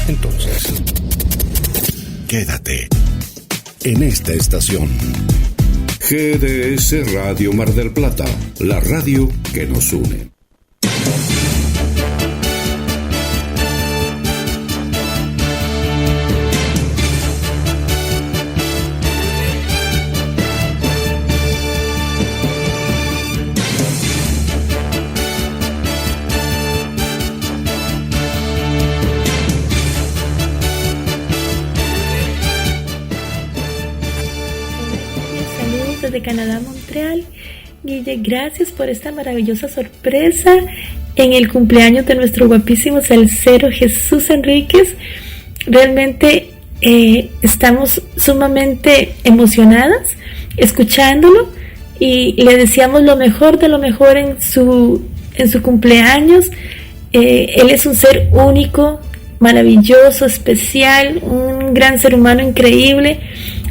Entonces, quédate en esta estación. GDS Radio Mar del Plata, la radio que nos une. De Canadá, Montreal. Guille, gracias por esta maravillosa sorpresa en el cumpleaños de nuestro guapísimo salsero Jesús Enríquez. Realmente estamos sumamente emocionadas escuchándolo y le deseamos lo mejor de lo mejor en su cumpleaños. Él es un ser único, maravilloso, especial, un gran ser humano increíble,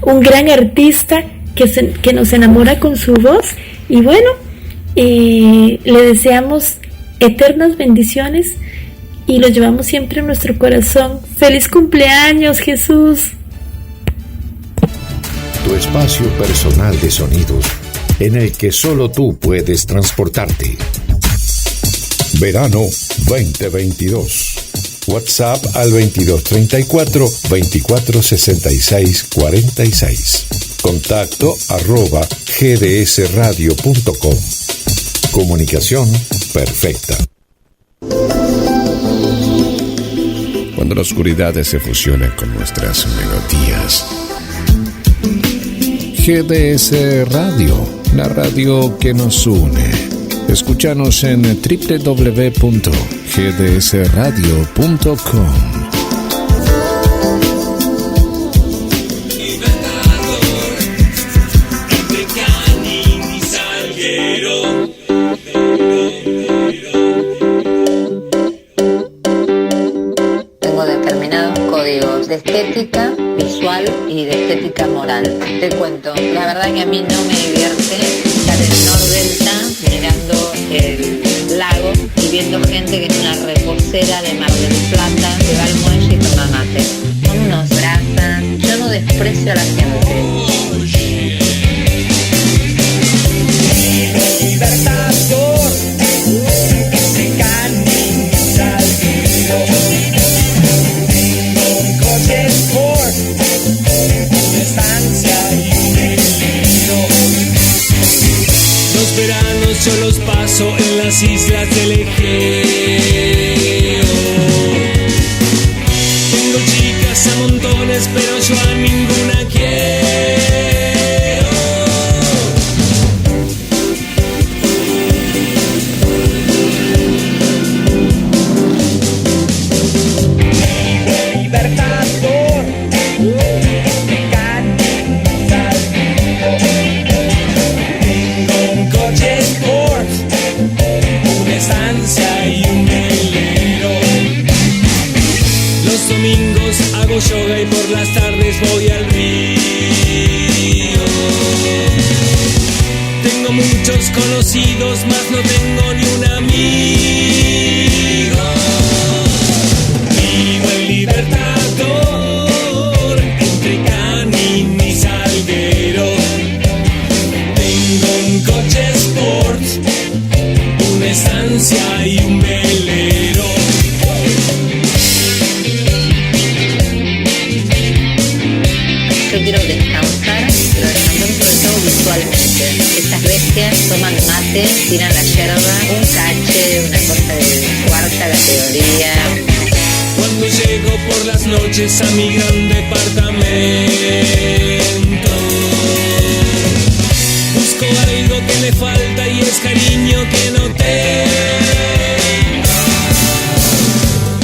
un gran artista que nos enamora con su voz. Y bueno, le deseamos eternas bendiciones y lo llevamos siempre en nuestro corazón. ¡Feliz cumpleaños, Jesús! Tu espacio personal de sonidos en el que solo tú puedes transportarte. Verano 2022. WhatsApp al 2234 2466 46. Contacto @gdsradio.com. Comunicación perfecta. Cuando la oscuridad se fusiona con nuestras melodías. GDS Radio, la radio que nos une. Escúchanos en www.gdsradio.com. De estética visual y de estética moral. Te cuento, la verdad que a mí no me divierte estar en el Nordelta mirando el lago y viendo gente que es una reposera de Mar del Plata que va al muelle y toma mate. Son unos brazas, yo no desprecio a la gente. Libertador, entre Canin y Salguero. Sport, una estancia y un velero. Los veranos yo los paso en las islas del Egeo. Tengo chicas a montones, pero yo a ninguna quiero. Libertador, tengo un coche sport, una estancia y un velero. Los domingos hago yoga y por las tardes voy al río. Tengo muchos conocidos, mas no tengo ni un amigo. Vivo en Libertador, entre Canin y Salguero. Tengo un coche sport, una estancia y un velero. Yo quiero descansar, pero descansar sobre todo visualmente. Estas bestias toman mate, tiran la yerba, un cache, una cosa de cuarta categoría. Cuando llego por las noches a mi gran departamento, busco algo que me falta y es cariño que no tengo.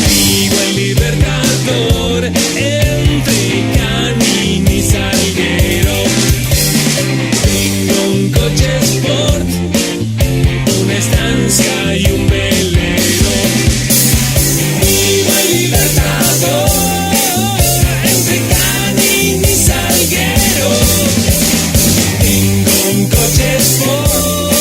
Vivo en Libertador, entre Canin y Salguero. Tengo un coche sport, una estancia y un velero. Vivo en Libertador, entre Canin y Salguero. Tengo un coche sport,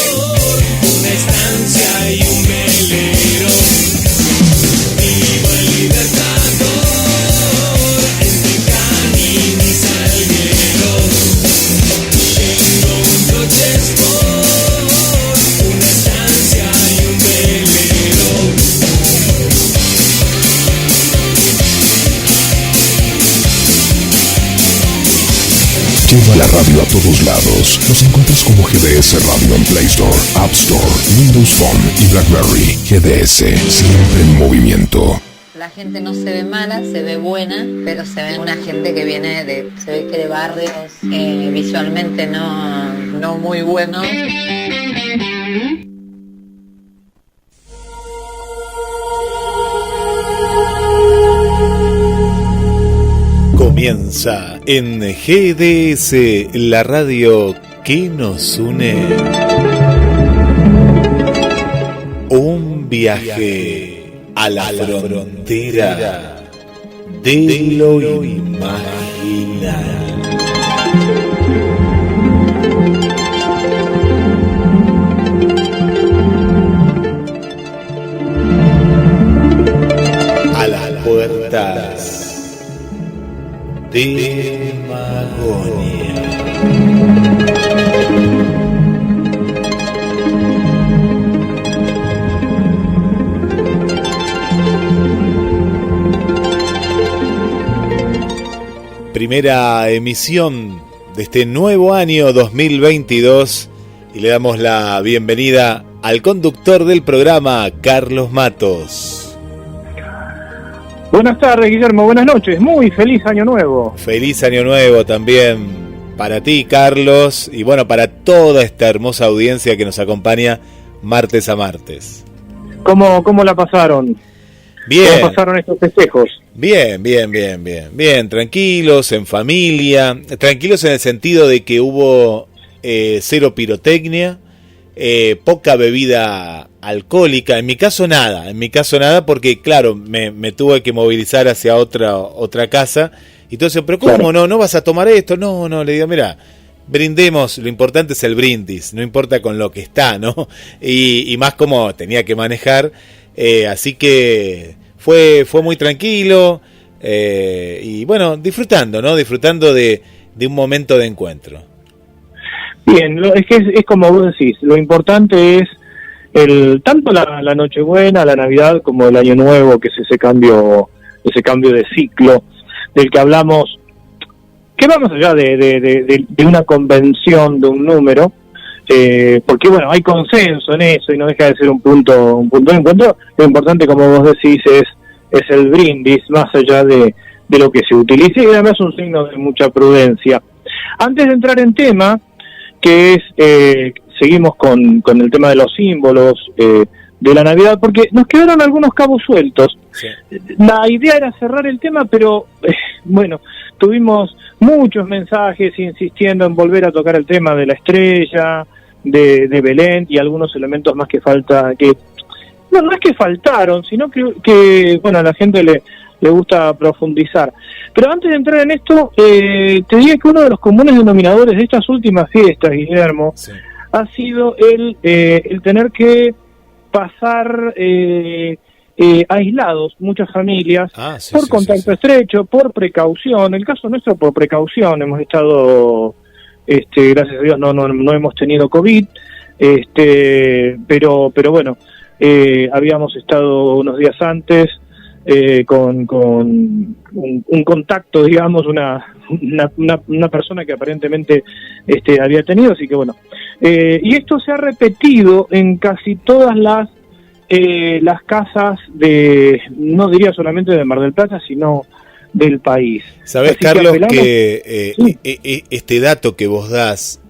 Lleva la radio a todos lados. Nos encuentras como GDS Radio en Play Store, App Store, Windows Phone y BlackBerry. GDS, siempre en movimiento. La gente no se ve mala, se ve buena, pero se ve una gente que viene se ve que de barrios visualmente no muy buenos. Comienza en GDS, la radio que nos une. Un viaje a la frontera de lo imaginal. A las puertas de Magonia. Primera emisión de este nuevo año 2022 y le damos la bienvenida al conductor del programa, Carlos Matos. Buenas tardes, Guillermo, buenas noches, muy feliz año nuevo. Feliz año nuevo también para ti, Carlos, y bueno, para toda esta hermosa audiencia que nos acompaña martes a martes. ¿Cómo la pasaron? Bien. ¿Cómo pasaron estos festejos? Bien, tranquilos, en familia, tranquilos en el sentido de que hubo cero pirotecnia, poca bebida alcohólica, en mi caso nada porque claro, me tuve que movilizar hacia otra casa, y entonces, pero ¿cómo claro. no vas a tomar esto? No, le digo, mira, brindemos, lo importante es el brindis, no importa con lo que está, ¿no? Y más como tenía que manejar, así que fue muy tranquilo, y bueno, disfrutando de un momento de encuentro. Bien, es que es como vos decís, lo importante es tanto la Nochebuena, la Navidad, como el Año Nuevo, que es ese cambio de ciclo del que hablamos, que va más allá de una convención, de un número, porque bueno, hay consenso en eso y no deja de ser un punto de encuentro. Lo importante, como vos decís, es el brindis, más allá de lo que se utilice, y además es un signo de mucha prudencia. Antes de entrar en tema, que es, seguimos con el tema de los símbolos de la Navidad, porque nos quedaron algunos cabos sueltos. Sí. La idea era cerrar el tema, pero bueno, tuvimos muchos mensajes insistiendo en volver a tocar el tema de la estrella, de Belén, y algunos elementos más que falta, que no es que faltaron, sino que bueno, a la gente le gusta profundizar. Pero antes de entrar en esto, te diría que uno de los comunes denominadores de estas últimas fiestas, Guillermo, sí, ha sido el tener que pasar aislados muchas familias, por contacto estrecho, por precaución. El caso nuestro, por precaución, hemos estado, gracias a Dios, no hemos tenido COVID, pero bueno, habíamos estado unos días antes con un contacto, digamos, una persona que aparentemente había tenido, así que bueno, y esto se ha repetido en casi todas las casas no diría solamente de Mar del Plata, sino del país. ¿Sabés, Carlos, que sí, este dato que vos das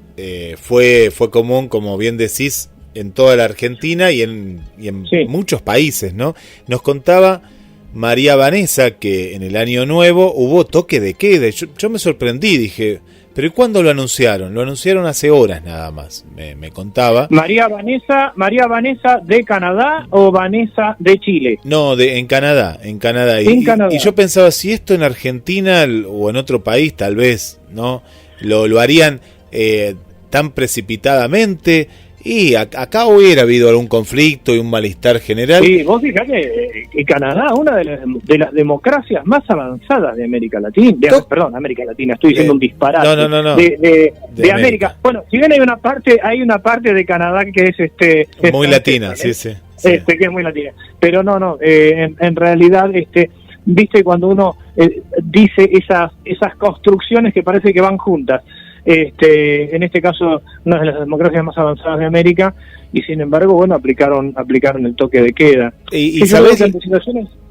fue común, como bien decís, en toda la Argentina y en sí, muchos países, ¿no? Nos contaba María Vanessa que en el Año Nuevo hubo toque de queda. Yo me sorprendí, dije, ¿pero y cuándo lo anunciaron? Lo anunciaron hace horas nada más, me contaba. María Vanessa de Canadá o Vanessa de Chile. No, en Canadá. Canadá. Y yo pensaba, si esto en Argentina o en otro país tal vez, ¿no? Lo harían tan precipitadamente. Y acá hubiera habido algún conflicto y un malestar general. Sí, vos fijate que Canadá, una de las democracias más avanzadas de América Latina, América Latina, estoy diciendo un disparate. No. De América. Bueno, si bien hay una parte de Canadá que es muy latina, sí. Que es muy latina. Pero en realidad, viste cuando uno dice esas construcciones que parece que van juntas. en este caso una de las democracias más avanzadas de América, y sin embargo, bueno, aplicaron el toque de queda. Y ¿sabés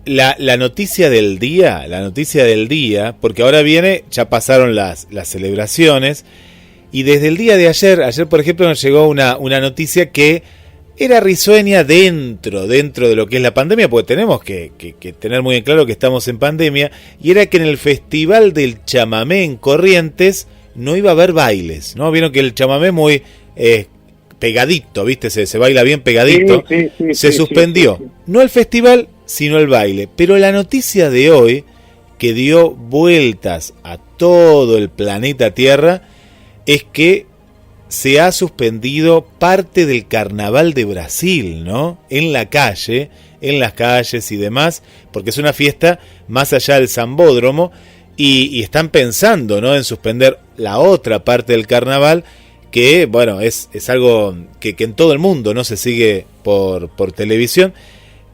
la noticia del día, porque ahora ya pasaron las celebraciones, y desde el día de ayer por ejemplo nos llegó una noticia que era risueña dentro de lo que es la pandemia, porque tenemos que tener muy en claro que estamos en pandemia, y era que en el Festival del Chamamé en Corrientes no iba a haber bailes, ¿no? Vieron que el chamamé muy pegadito, ¿viste? Se baila bien pegadito. Se suspendió. Sí. No el festival, sino el baile. Pero la noticia de hoy, que dio vueltas a todo el planeta Tierra, es que se ha suspendido parte del Carnaval de Brasil, ¿no? En las calles y demás, porque es una fiesta más allá del Sambódromo, y están pensando, ¿no?, en suspender la otra parte del carnaval, que, bueno, es algo que en todo el mundo no se sigue por televisión.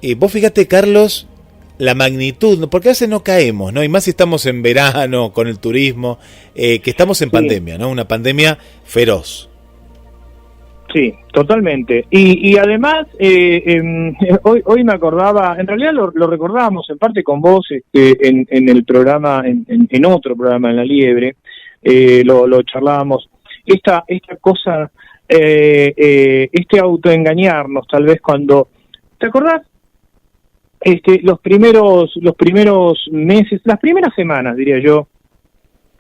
Y vos fíjate, Carlos, la magnitud, porque a veces no caemos, ¿no? Y más si estamos en verano, con el turismo, que estamos en pandemia, ¿no? Una pandemia feroz. Sí, totalmente. Y además, hoy me acordaba, en realidad lo recordábamos en parte con vos en el programa, en otro programa, en La Liebre, lo charlábamos. Esta cosa, este autoengañarnos, tal vez cuando... ¿Te acordás? Los primeros meses, las primeras semanas, diría yo,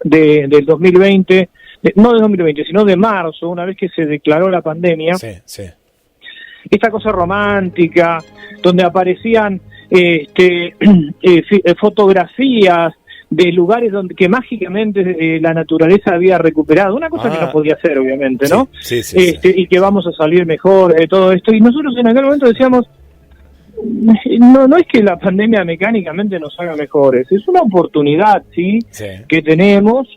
del 2020... no de 2020, sino de marzo, una vez que se declaró la pandemia, sí. Esta cosa romántica, donde aparecían fotografías de lugares que mágicamente la naturaleza había recuperado, una cosa que no podía ser, obviamente, ¿no? Sí. Y que vamos a salir mejor de todo esto, y nosotros en aquel momento decíamos, no es que la pandemia mecánicamente nos haga mejores, es una oportunidad, sí. Que tenemos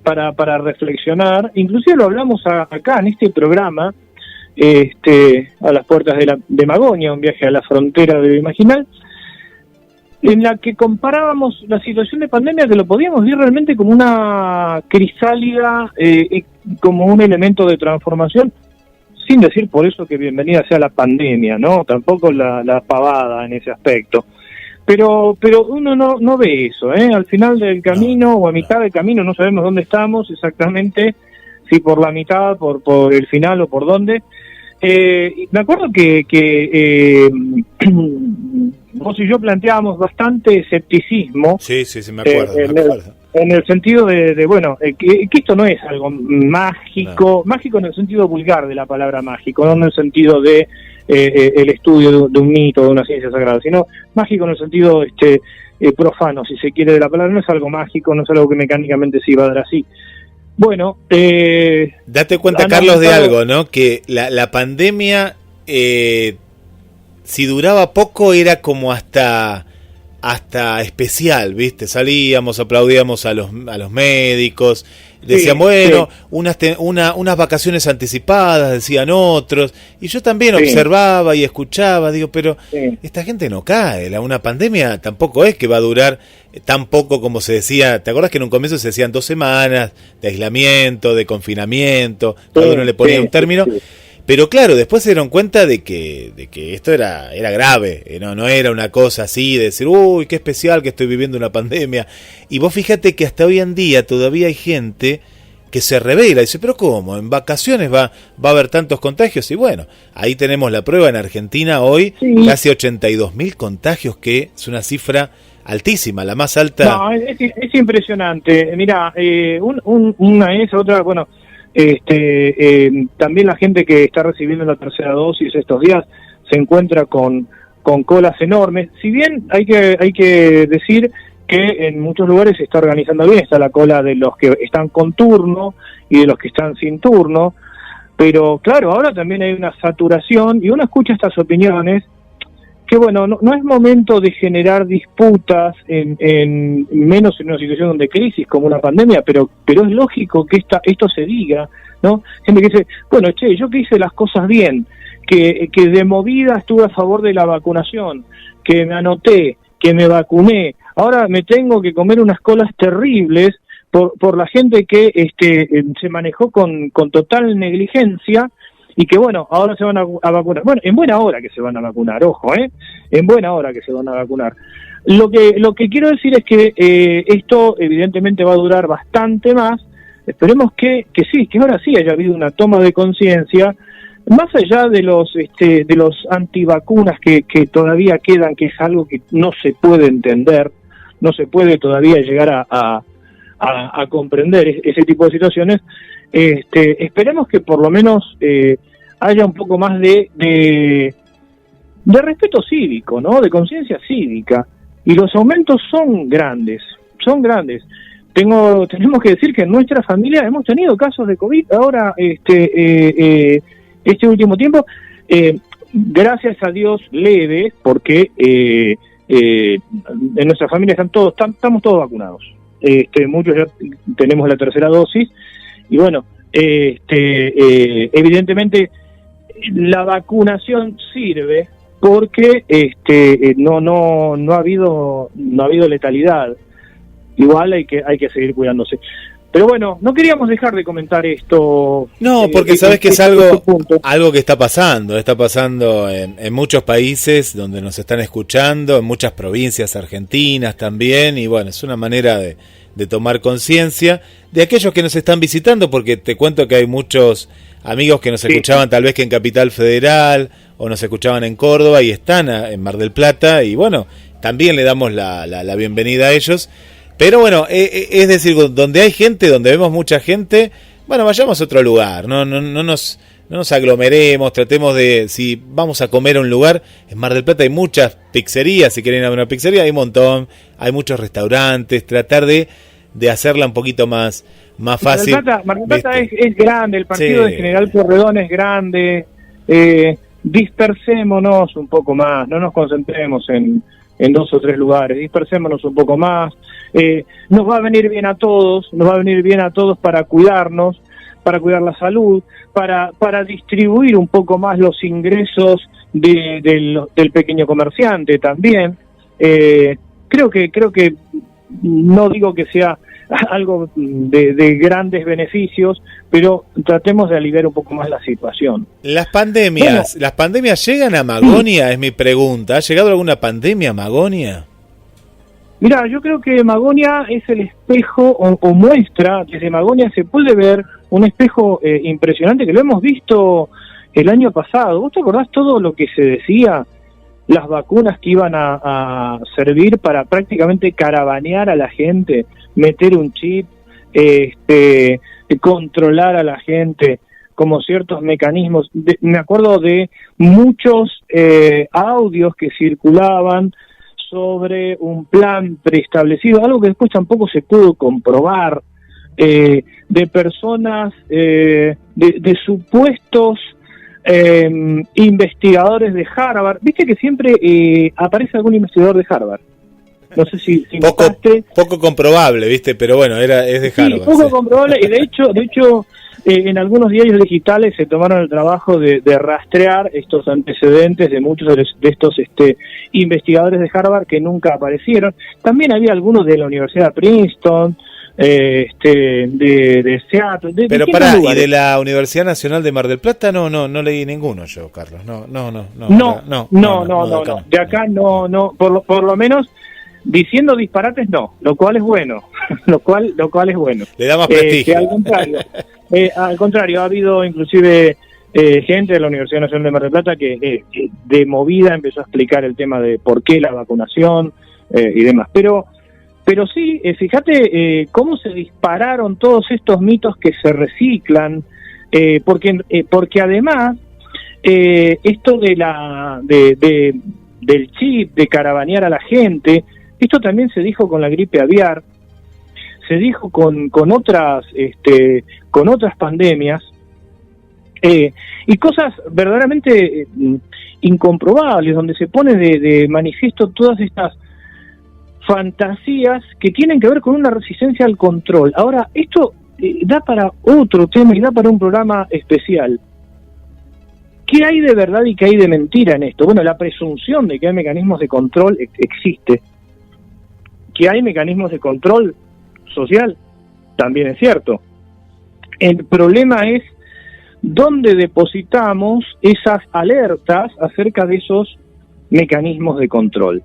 para reflexionar. Inclusive lo hablamos acá en este programa, a las puertas de Magonia, un viaje a la frontera de lo imaginal, en la que comparábamos la situación de pandemia, que lo podíamos ver realmente como una crisálida, como un elemento de transformación, sin decir por eso que bienvenida sea la pandemia, ¿no? Tampoco la pavada en ese aspecto. Pero uno no ve eso, ¿eh? Al final del camino o a mitad del camino no sabemos dónde estamos exactamente, si por la mitad, por el final o por dónde. Me acuerdo que vos y yo planteábamos bastante escepticismo. Sí, me acuerdo. En el sentido de bueno, que esto no es algo mágico, mágico en el sentido vulgar de la palabra mágico, no en el sentido de el estudio de un mito, de una ciencia sagrada, sino mágico en el sentido profano, si se quiere, de la palabra. No es algo mágico, no es algo que mecánicamente se iba a dar así. Bueno, date cuenta, Carlos, de algo, ¿no? Que la pandemia, si duraba poco, era como hasta especial, ¿viste? Salíamos, aplaudíamos a los médicos, decían, unas vacaciones anticipadas, decían otros, y yo también observaba y escuchaba, digo, pero esta gente no cae, una pandemia tampoco es que va a durar tan poco como se decía. ¿Te acuerdas que en un comienzo se decían 2 semanas de aislamiento, de confinamiento? Cada uno le ponía un término. Pero claro, después se dieron cuenta de que esto era grave, no era una cosa así de decir, uy, qué especial que estoy viviendo una pandemia. Y vos fíjate que hasta hoy en día todavía hay gente que se revela, dice, pero ¿cómo? ¿En vacaciones va a haber tantos contagios? Y bueno, ahí tenemos la prueba en Argentina hoy, casi 82.000 contagios, que es una cifra altísima, la más alta. No, es impresionante. Mirá, una es, otra, bueno... también la gente que está recibiendo la tercera dosis estos días se encuentra con colas enormes. Si bien hay que decir que en muchos lugares se está organizando bien, está la cola de los que están con turno y de los que están sin turno, pero claro, ahora también hay una saturación y uno escucha estas opiniones que bueno, no es momento de generar disputas en menos en una situación donde crisis como una pandemia, pero es lógico que esto se diga, ¿no? Gente que dice, bueno, yo que hice las cosas bien, que de movida estuve a favor de la vacunación, que me anoté, que me vacuné, ahora me tengo que comer unas colas terribles por la gente que se manejó con total negligencia, y que bueno, ahora se van a vacunar. Bueno, en buena hora que se van a vacunar, ojo, en buena hora que se van a vacunar. Lo que quiero decir es que esto evidentemente va a durar bastante más. Esperemos que ahora sí haya habido una toma de conciencia, más allá de los antivacunas que todavía quedan, que es algo que no se puede entender, no se puede todavía llegar a comprender ese tipo de situaciones. Esperemos que por lo menos haya un poco más de respeto cívico, ¿no? De conciencia cívica. Y los aumentos son grandes. Tenemos que decir que en nuestra familia hemos tenido casos de COVID ahora, este último tiempo, gracias a Dios leves, porque en nuestra familia estamos todos vacunados. Muchos ya tenemos la tercera dosis, y bueno, evidentemente la vacunación sirve porque no ha habido letalidad. Igual hay que seguir cuidándose. Pero bueno, no queríamos dejar de comentar esto. No, porque sabes que es algo que está pasando en muchos países donde nos están escuchando, en muchas provincias argentinas también, y bueno, es una manera de tomar conciencia de aquellos que nos están visitando, porque te cuento que hay muchos amigos que nos escuchaban tal vez que en Capital Federal, o nos escuchaban en Córdoba y están en Mar del Plata, y bueno, también le damos la bienvenida a ellos. Pero bueno, es decir, donde hay gente, donde vemos mucha gente, bueno, vayamos a otro lugar, no nos aglomeremos, tratemos de, si vamos a comer a un lugar, en Mar del Plata hay muchas pizzerías, si quieren ir a una pizzería hay un montón, hay muchos restaurantes, tratar de hacerla un poquito más fácil. Mar del Plata es grande, el partido de General Porredón es grande, dispersémonos un poco más, no nos concentremos en 2 o 3 lugares, dispersémonos un poco más. Nos va a venir bien a todos para cuidarnos, para cuidar la salud, para distribuir un poco más los ingresos del pequeño comerciante también. Creo que no digo que sea algo de grandes beneficios, pero tratemos de aliviar un poco más la situación. ¿Las pandemias llegan a Magonia? Es mi pregunta. ¿Ha llegado alguna pandemia a Magonia? Mira, yo creo que Magonia es el espejo o muestra, desde Magonia se puede ver un espejo impresionante que lo hemos visto el año pasado. ¿Vos te acordás todo lo que se decía? Las vacunas que iban a servir para prácticamente caravanear a la gente, meter un chip, controlar a la gente, como ciertos mecanismos. Me acuerdo de muchos audios que circulaban sobre un plan preestablecido, algo que después tampoco se pudo comprobar, de personas, de supuestos investigadores de Harvard. Viste que siempre aparece algún investigador de Harvard. No sé si poco comprobable, viste, pero bueno, es de Harvard. Sí, poco comprobable, y de hecho en algunos diarios digitales se tomaron el trabajo de rastrear estos antecedentes de muchos de estos investigadores de Harvard que nunca aparecieron. También había algunos de la Universidad de Princeton, de Seattle, pero pará, lugares. ¿Y de la Universidad Nacional de Mar del Plata? No leí ninguno yo, Carlos. No. De acá no, por lo menos diciendo disparates no, lo cual es bueno, lo cual es bueno. Le da más prestigio. Al contrario, ha habido inclusive gente de la Universidad Nacional de Mar del Plata que de movida empezó a explicar el tema de por qué la vacunación y demás. Pero sí, fíjate cómo se dispararon todos estos mitos que se reciclan, porque además esto del chip, de caravanear a la gente, esto también se dijo con la gripe aviar, se dijo con otras pandemias, y cosas verdaderamente incomprobables, donde se pone de manifiesto todas estas fantasías que tienen que ver con una resistencia al control. Ahora, esto da para otro tema y da para un programa especial. ¿Qué hay de verdad y qué hay de mentira en esto? Bueno, la presunción de que hay mecanismos de control existe. ¿Que hay mecanismos de control social? también es cierto. El problema es dónde depositamos esas alertas acerca de esos mecanismos de control.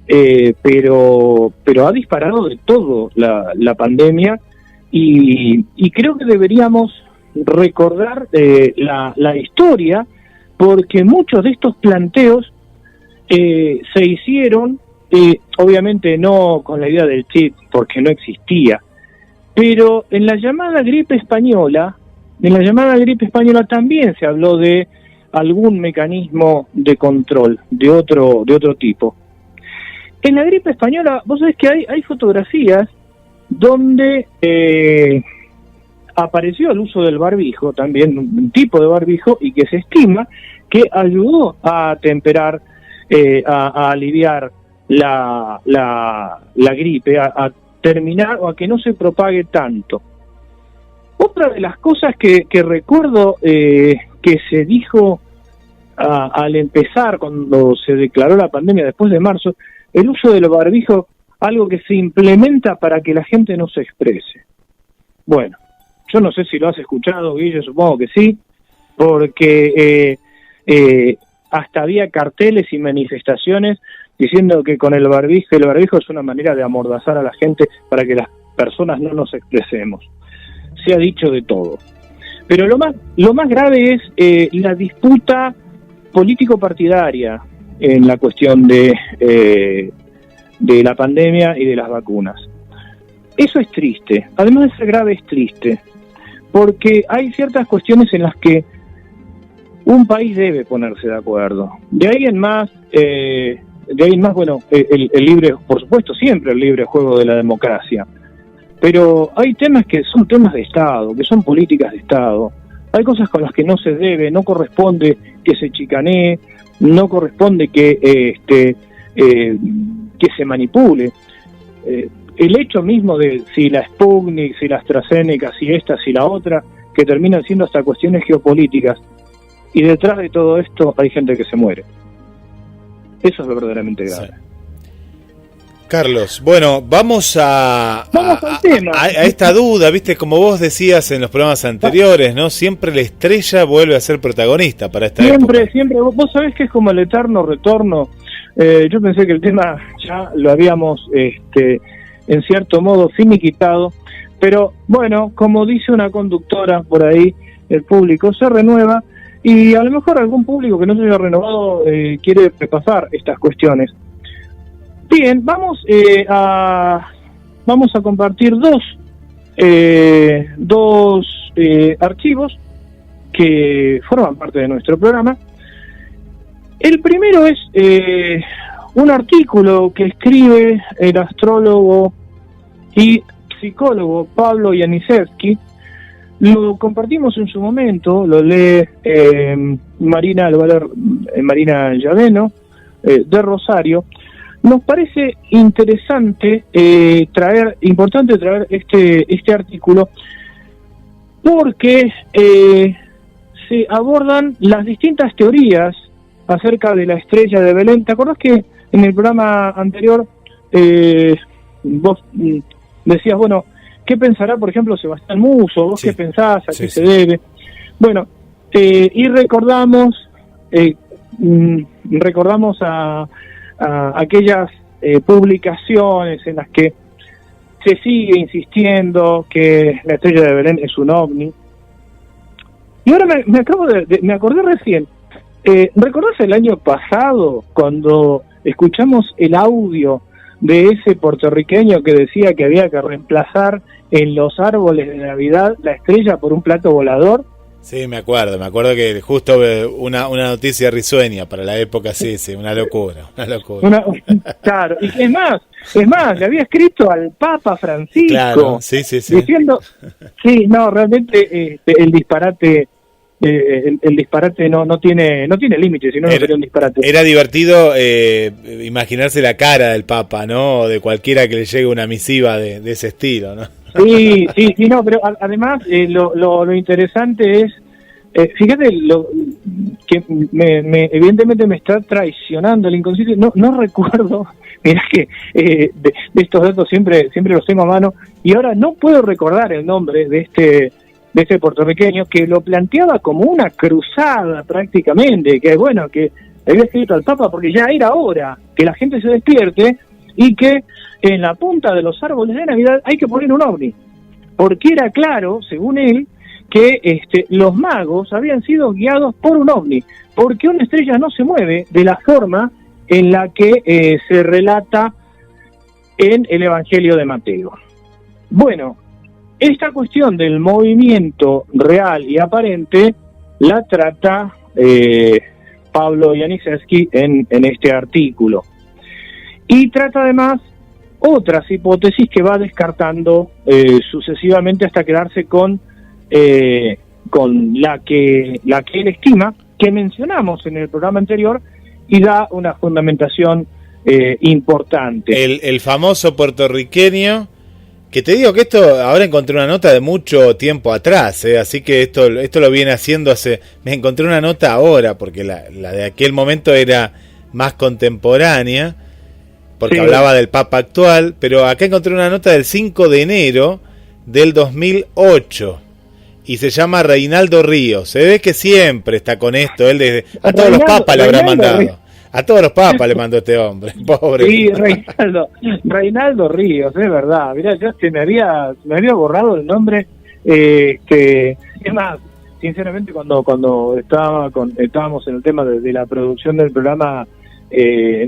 Pero ha disparado de todo la pandemia y creo que deberíamos recordar la historia, porque muchos de estos planteos se hicieron, obviamente no con la idea del chip, porque no existía, pero en la llamada gripe española también se habló de algún mecanismo de control de otro tipo. En la gripe española, vos sabés que hay fotografías donde apareció el uso del barbijo, también un tipo de barbijo, y que se estima que ayudó a temperar, a aliviar la gripe, a terminar o a que no se propague tanto. Otra de las cosas que recuerdo que se dijo al empezar, cuando se declaró la pandemia después de marzo, el uso del barbijo, algo que se implementa para que la gente no se exprese. Bueno, yo no sé si lo has escuchado, Guille, supongo que sí, porque hasta había carteles y manifestaciones diciendo que con el barbijo es una manera de amordazar a la gente para que las personas no nos expresemos. Se ha dicho de todo. Pero lo más grave es la disputa político-partidaria en la cuestión de la pandemia y de las vacunas. Eso es triste. Además de ser grave, es triste. Porque hay ciertas cuestiones en las que un país debe ponerse de acuerdo. De ahí en más, bueno, el libre, por supuesto, siempre el libre juego de la democracia. Pero hay temas que son temas de Estado, que son políticas de Estado. Hay cosas con las que no se debe, no corresponde que se chicanee, no corresponde que se manipule. El hecho mismo de si la Sputnik, si la AstraZeneca, si esta, si la otra, que terminan siendo hasta cuestiones geopolíticas. Y detrás de todo esto hay gente que se muere. Eso es verdaderamente grave. Sí. Carlos, bueno, vamos al tema. A esta duda, viste, como vos decías en los programas anteriores, ¿no? Siempre la estrella vuelve a ser protagonista para esta época. Siempre, vos sabés que es como el eterno retorno. Yo pensé que el tema ya lo habíamos, en cierto modo, finiquitado, pero bueno, como dice una conductora por ahí, el público se renueva, y a lo mejor algún público que no se haya renovado quiere repasar estas cuestiones. Bien, vamos a compartir dos archivos que forman parte de nuestro programa. El primero es un artículo que escribe el astrólogo y psicólogo Pablo Yanisevsky. Lo compartimos en su momento, lo lee Marina Llaveno de Rosario. Nos parece importante traer este artículo porque se abordan las distintas teorías acerca de la estrella de Belén. ¿Te acordás que en el programa anterior vos decías, bueno, ¿qué pensará, por ejemplo, Sebastián Musso? ¿Vos qué pensás? ¿A qué se debe? Bueno, y recordamos a aquellas publicaciones en las que se sigue insistiendo que la estrella de Belén es un ovni. Y ahora me acordé recién. ¿Recordás el año pasado cuando escuchamos el audio de ese puertorriqueño que decía que había que reemplazar en los árboles de Navidad la estrella por un plato volador? Sí, me acuerdo que justo una noticia risueña para la época, sí, una locura. Claro, y es más, le había escrito al Papa Francisco, claro, sí. Diciendo, realmente el disparate no tiene límite, si no sería un disparate. Era divertido imaginarse la cara del Papa, ¿no? O de cualquiera que le llegue una misiva de ese estilo, ¿no? Sí, pero además lo interesante es Fíjate lo que evidentemente me está traicionando el inconsciente. No recuerdo, mirá que de estos datos siempre los tengo a mano, y ahora no puedo recordar el nombre de este puertorriqueño que lo planteaba como una cruzada prácticamente, que bueno, que había escrito al Papa porque ya era hora que la gente se despierte y que en la punta de los árboles de Navidad hay que poner un ovni, porque era claro, según él, que los magos habían sido guiados por un ovni, porque una estrella no se mueve de la forma en la que se relata en el Evangelio de Mateo. Bueno, esta cuestión del movimiento real y aparente la trata Pablo Janicevski en este artículo, y trata además otras hipótesis que va descartando sucesivamente hasta quedarse con la que él estima, que mencionamos en el programa anterior, y da una fundamentación importante. El famoso puertorriqueño, que te digo que esto, ahora encontré una nota de mucho tiempo atrás, así que esto lo viene haciendo me encontré una nota ahora, porque la de aquel momento era más contemporánea, porque sí, hablaba del Papa actual, pero acá encontré una nota del 5 de enero del 2008, y se llama Reinaldo Ríos. Se ve que siempre está con esto, él a todos los papas le habrá mandado. A todos los papas le mandó este hombre, pobre. Sí, Reinaldo Ríos, es verdad. Mirá, ya se me había borrado el nombre. Es más, sinceramente, cuando estábamos en el tema de la producción del programa,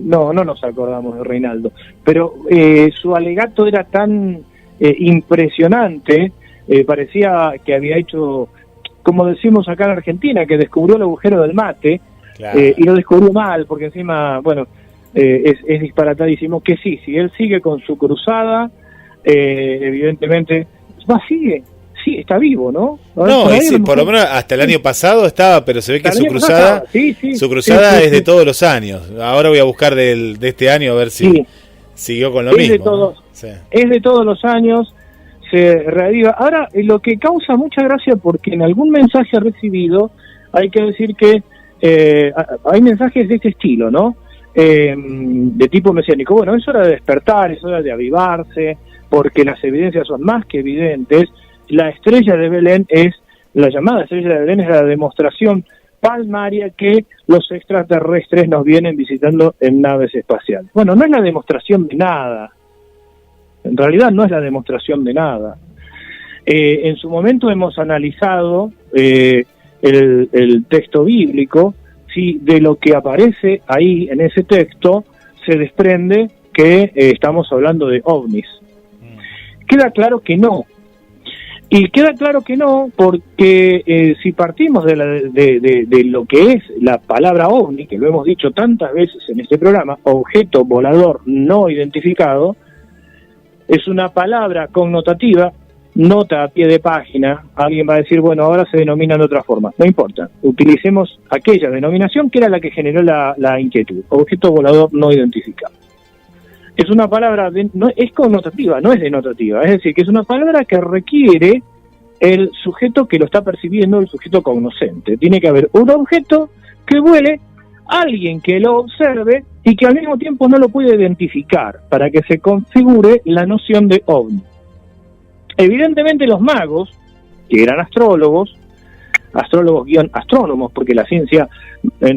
no nos acordamos de Reinaldo. Pero su alegato era tan impresionante, parecía que había hecho, como decimos acá en Argentina, que descubrió el agujero del mate. Claro. Y lo descubrió mal, porque encima, bueno, es disparatadísimo, que si él sigue con su cruzada, evidentemente, sigue, está vivo, ¿no? Por lo menos hasta el año pasado estaba, pero se ve que su cruzada es de todos los años. Ahora voy a buscar de este año a ver si siguió con lo mismo. Es de todos los años, se reaviva. Ahora, lo que causa mucha gracia, porque en algún mensaje recibido, hay que decir que hay mensajes de este estilo, ¿no? De tipo mesiánico. Bueno, es hora de despertar, es hora de avivarse, porque las evidencias son más que evidentes. La estrella de Belén la llamada estrella de Belén es la demostración palmaria que los extraterrestres nos vienen visitando en naves espaciales. Bueno, no es la demostración de nada. En realidad no es la demostración de nada. En su momento hemos analizado el texto bíblico, si de lo que aparece ahí en ese texto se desprende que estamos hablando de ovnis. Queda claro que no. Y queda claro que no porque si partimos de lo que es la palabra ovni, que lo hemos dicho tantas veces en este programa, objeto volador no identificado, es una palabra connotativa, nota a pie de página. Alguien va a decir, bueno, ahora se denomina de otra forma. No importa, utilicemos aquella denominación que era la que generó la inquietud. Objeto volador no identificado. Es una palabra, es connotativa, no es denotativa. Es decir, que es una palabra que requiere el sujeto que lo está percibiendo, el sujeto cognoscente. Tiene que haber un objeto que vuele, alguien que lo observe y que al mismo tiempo no lo puede identificar para que se configure la noción de ovni. Evidentemente los magos, que eran astrólogos guión astrónomos, porque la ciencia,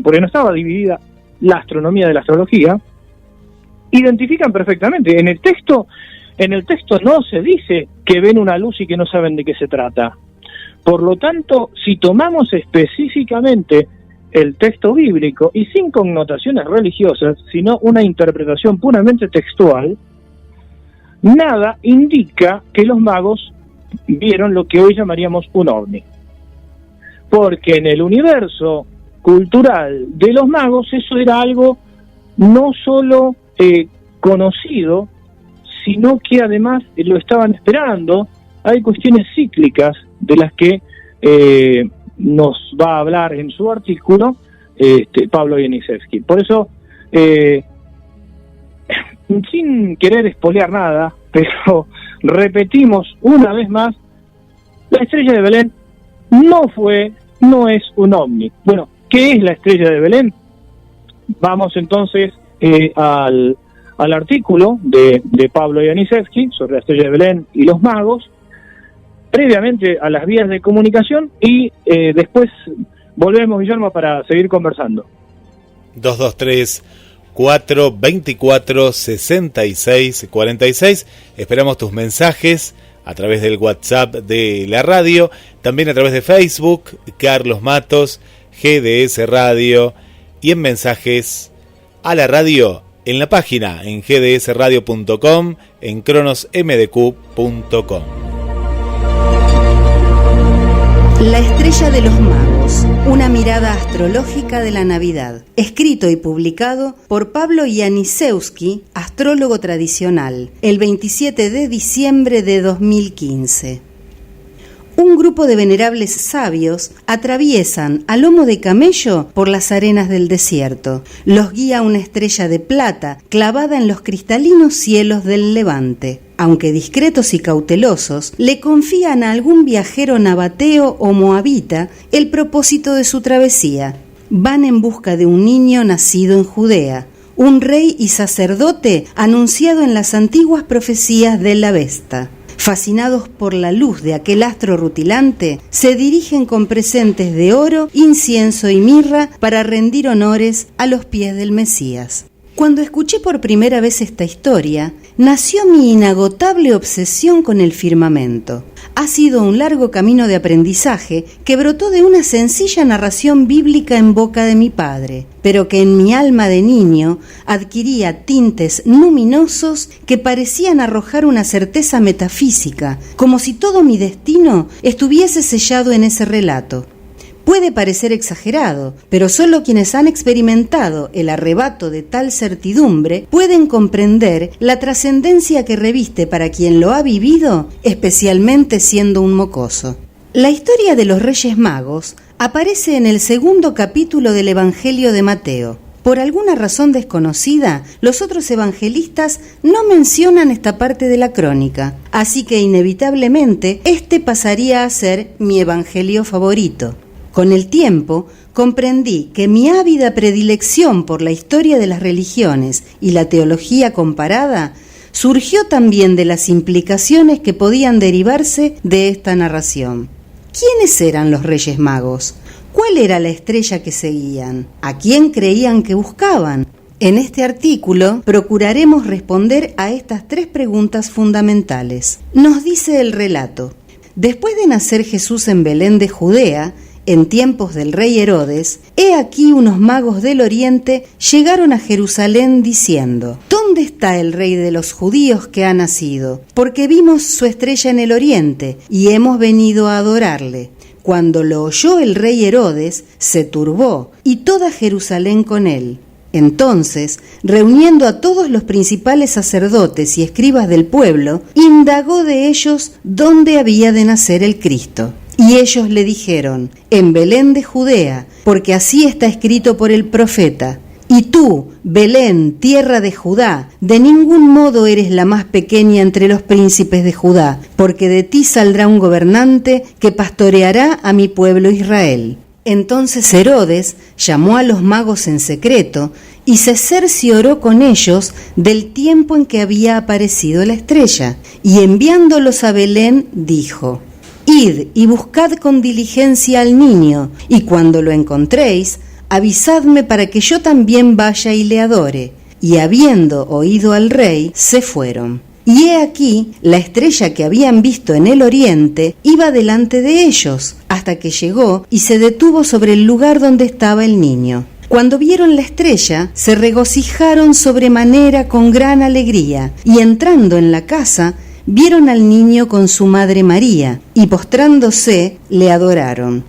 porque no estaba dividida la astronomía de la astrología, identifican perfectamente. En el texto no se dice que ven una luz y que no saben de qué se trata. Por lo tanto, si tomamos específicamente el texto bíblico y sin connotaciones religiosas, sino una interpretación puramente textual, nada indica que los magos vieron lo que hoy llamaríamos un ovni. Porque en el universo cultural de los magos eso era algo no solo conocido, sino que además lo estaban esperando. Hay cuestiones cíclicas de las que nos va a hablar en su artículo Pablo Janicevski. Por eso, sin querer espolear nada, pero repetimos una vez más, la estrella de Belén no fue no es un ovni. Bueno, ¿qué es la estrella de Belén? Vamos entonces al artículo de Pablo Janiszewski sobre la estrella de Belén y los magos, previamente a las vías de comunicación, y después volvemos, Guillermo, para seguir conversando. 223-424-6646. Esperamos tus mensajes a través del WhatsApp de la radio, también a través de Facebook, Carlos Matos, GDS Radio, y en mensajes a la radio en la página, en gdsradio.com, en cronosmdq.com. La estrella de los magos, una mirada astrológica de la Navidad, escrito y publicado por Pablo Janiszewski, astrólogo tradicional, el 27 de diciembre de 2015. Un grupo de venerables sabios atraviesan a lomo de camello por las arenas del desierto. Los guía una estrella de plata clavada en los cristalinos cielos del Levante. Aunque discretos y cautelosos, le confían a algún viajero nabateo o moabita el propósito de su travesía. Van en busca de un niño nacido en Judea, un rey y sacerdote anunciado en las antiguas profecías del Avesta. Fascinados por la luz de aquel astro rutilante, se dirigen con presentes de oro, incienso y mirra para rendir honores a los pies del Mesías. Cuando escuché por primera vez esta historia, nació mi inagotable obsesión con el firmamento. Ha sido un largo camino de aprendizaje que brotó de una sencilla narración bíblica en boca de mi padre, pero que en mi alma de niño adquiría tintes luminosos que parecían arrojar una certeza metafísica, como si todo mi destino estuviese sellado en ese relato. Puede parecer exagerado, pero solo quienes han experimentado el arrebato de tal certidumbre pueden comprender la trascendencia que reviste para quien lo ha vivido, especialmente siendo un mocoso. La historia de los Reyes Magos aparece en el segundo capítulo del Evangelio de Mateo. Por alguna razón desconocida, los otros evangelistas no mencionan esta parte de la crónica, así que inevitablemente este pasaría a ser mi evangelio favorito. Con el tiempo, comprendí que mi ávida predilección por la historia de las religiones y la teología comparada surgió también de las implicaciones que podían derivarse de esta narración. ¿Quiénes eran los Reyes Magos? ¿Cuál era la estrella que seguían? ¿A quién creían que buscaban? En este artículo procuraremos responder a estas tres preguntas fundamentales. Nos dice el relato: después de nacer Jesús en Belén de Judea, en tiempos del rey Herodes, he aquí unos magos del oriente llegaron a Jerusalén diciendo: ¿dónde está el rey de los judíos que ha nacido? Porque vimos su estrella en el oriente y hemos venido a adorarle. Cuando lo oyó el rey Herodes, se turbó y toda Jerusalén con él. Entonces, reuniendo a todos los principales sacerdotes y escribas del pueblo, indagó de ellos dónde había de nacer el Cristo. Y ellos le dijeron: en Belén de Judea, porque así está escrito por el profeta. Y tú, Belén, tierra de Judá, de ningún modo eres la más pequeña entre los príncipes de Judá, porque de ti saldrá un gobernante que pastoreará a mi pueblo Israel. Entonces Herodes llamó a los magos en secreto y se cercioró con ellos del tiempo en que había aparecido la estrella, y enviándolos a Belén dijo: id y buscad con diligencia al niño, y cuando lo encontréis, avisadme para que yo también vaya y le adore. Y habiendo oído al rey, se fueron. Y he aquí, la estrella que habían visto en el oriente iba delante de ellos, hasta que llegó y se detuvo sobre el lugar donde estaba el niño. Cuando vieron la estrella, se regocijaron sobremanera con gran alegría, y entrando en la casa, vieron al niño con su madre María, y postrándose, le adoraron.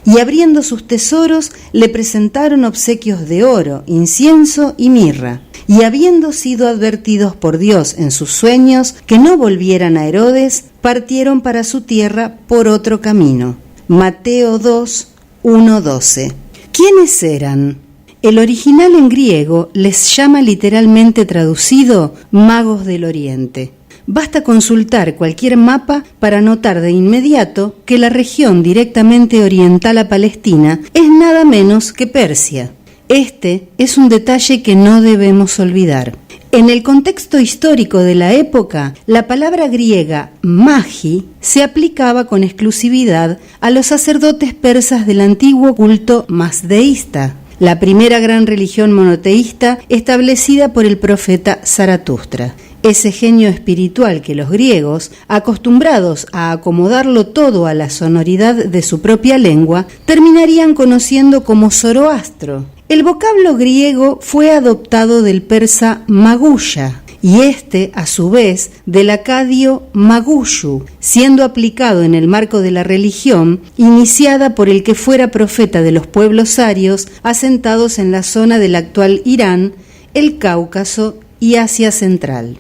Y abriendo sus tesoros, le presentaron obsequios de oro, incienso y mirra. Y habiendo sido advertidos por Dios en sus sueños que no volvieran a Herodes, partieron para su tierra por otro camino. Mateo 2, 1-12. ¿Quiénes eran? El original en griego les llama literalmente traducido magos del Oriente. Basta consultar cualquier mapa para notar de inmediato que la región directamente oriental a Palestina es nada menos que Persia. Este es un detalle que no debemos olvidar. En el contexto histórico de la época, la palabra griega magi se aplicaba con exclusividad a los sacerdotes persas del antiguo culto mazdeísta, la primera gran religión monoteísta establecida por el profeta Zaratustra. Ese genio espiritual que los griegos, acostumbrados a acomodarlo todo a la sonoridad de su propia lengua, terminarían conociendo como Zoroastro. El vocablo griego fue adoptado del persa Maguya y este, a su vez, del acadio Magushu, siendo aplicado en el marco de la religión iniciada por el que fuera profeta de los pueblos arios asentados en la zona del actual Irán, el Cáucaso y Asia Central.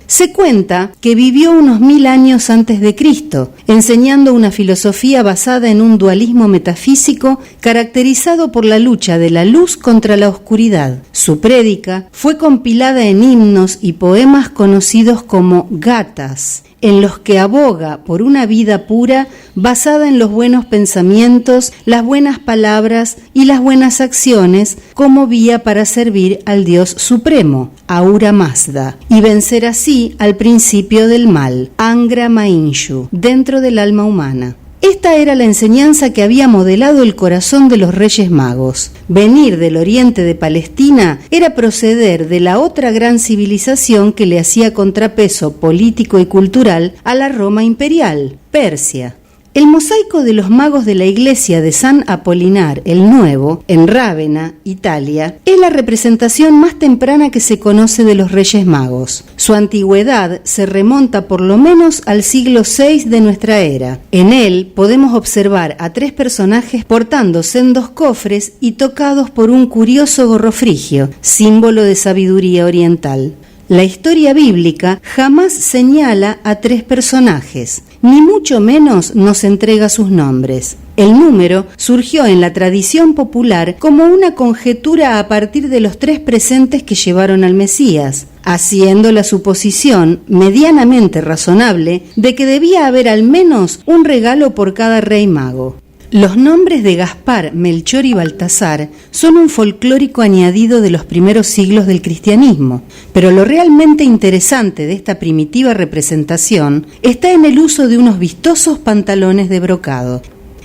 Se cuenta que vivió unos 1000 años antes de Cristo, enseñando una filosofía basada en un dualismo metafísico caracterizado por la lucha de la luz contra la oscuridad. Su prédica fue compilada en himnos y poemas conocidos como gatas, en los que aboga por una vida pura basada en los buenos pensamientos, las buenas palabras y las buenas acciones como vía para servir al Dios Supremo, Ahura Mazda, y vencer así al principio del mal, Angra Mainshu, dentro del alma humana. Esta era la enseñanza que había modelado el corazón de los Reyes Magos. Venir del oriente de Palestina era proceder de la otra gran civilización que le hacía contrapeso político y cultural a la Roma imperial, Persia. El mosaico de los magos de la iglesia de San Apolinar el Nuevo, en Rávena, Italia, es la representación más temprana que se conoce de los Reyes Magos. Su antigüedad se remonta por lo menos al siglo VI de nuestra era. En él podemos observar a 3 personajes portando sendos cofres y tocados por un curioso gorro frigio, símbolo de sabiduría oriental. La historia bíblica jamás señala a 3 personajes, ni mucho menos nos entrega sus nombres. El número surgió en la tradición popular como una conjetura a partir de los 3 presentes que llevaron al Mesías, haciendo la suposición medianamente razonable de que debía haber al menos un regalo por cada rey mago. Los nombres de Gaspar, Melchor y Baltasar son un folclórico añadido de los primeros siglos del cristianismo, pero lo realmente interesante de esta primitiva representación está en el uso de unos vistosos pantalones de brocado.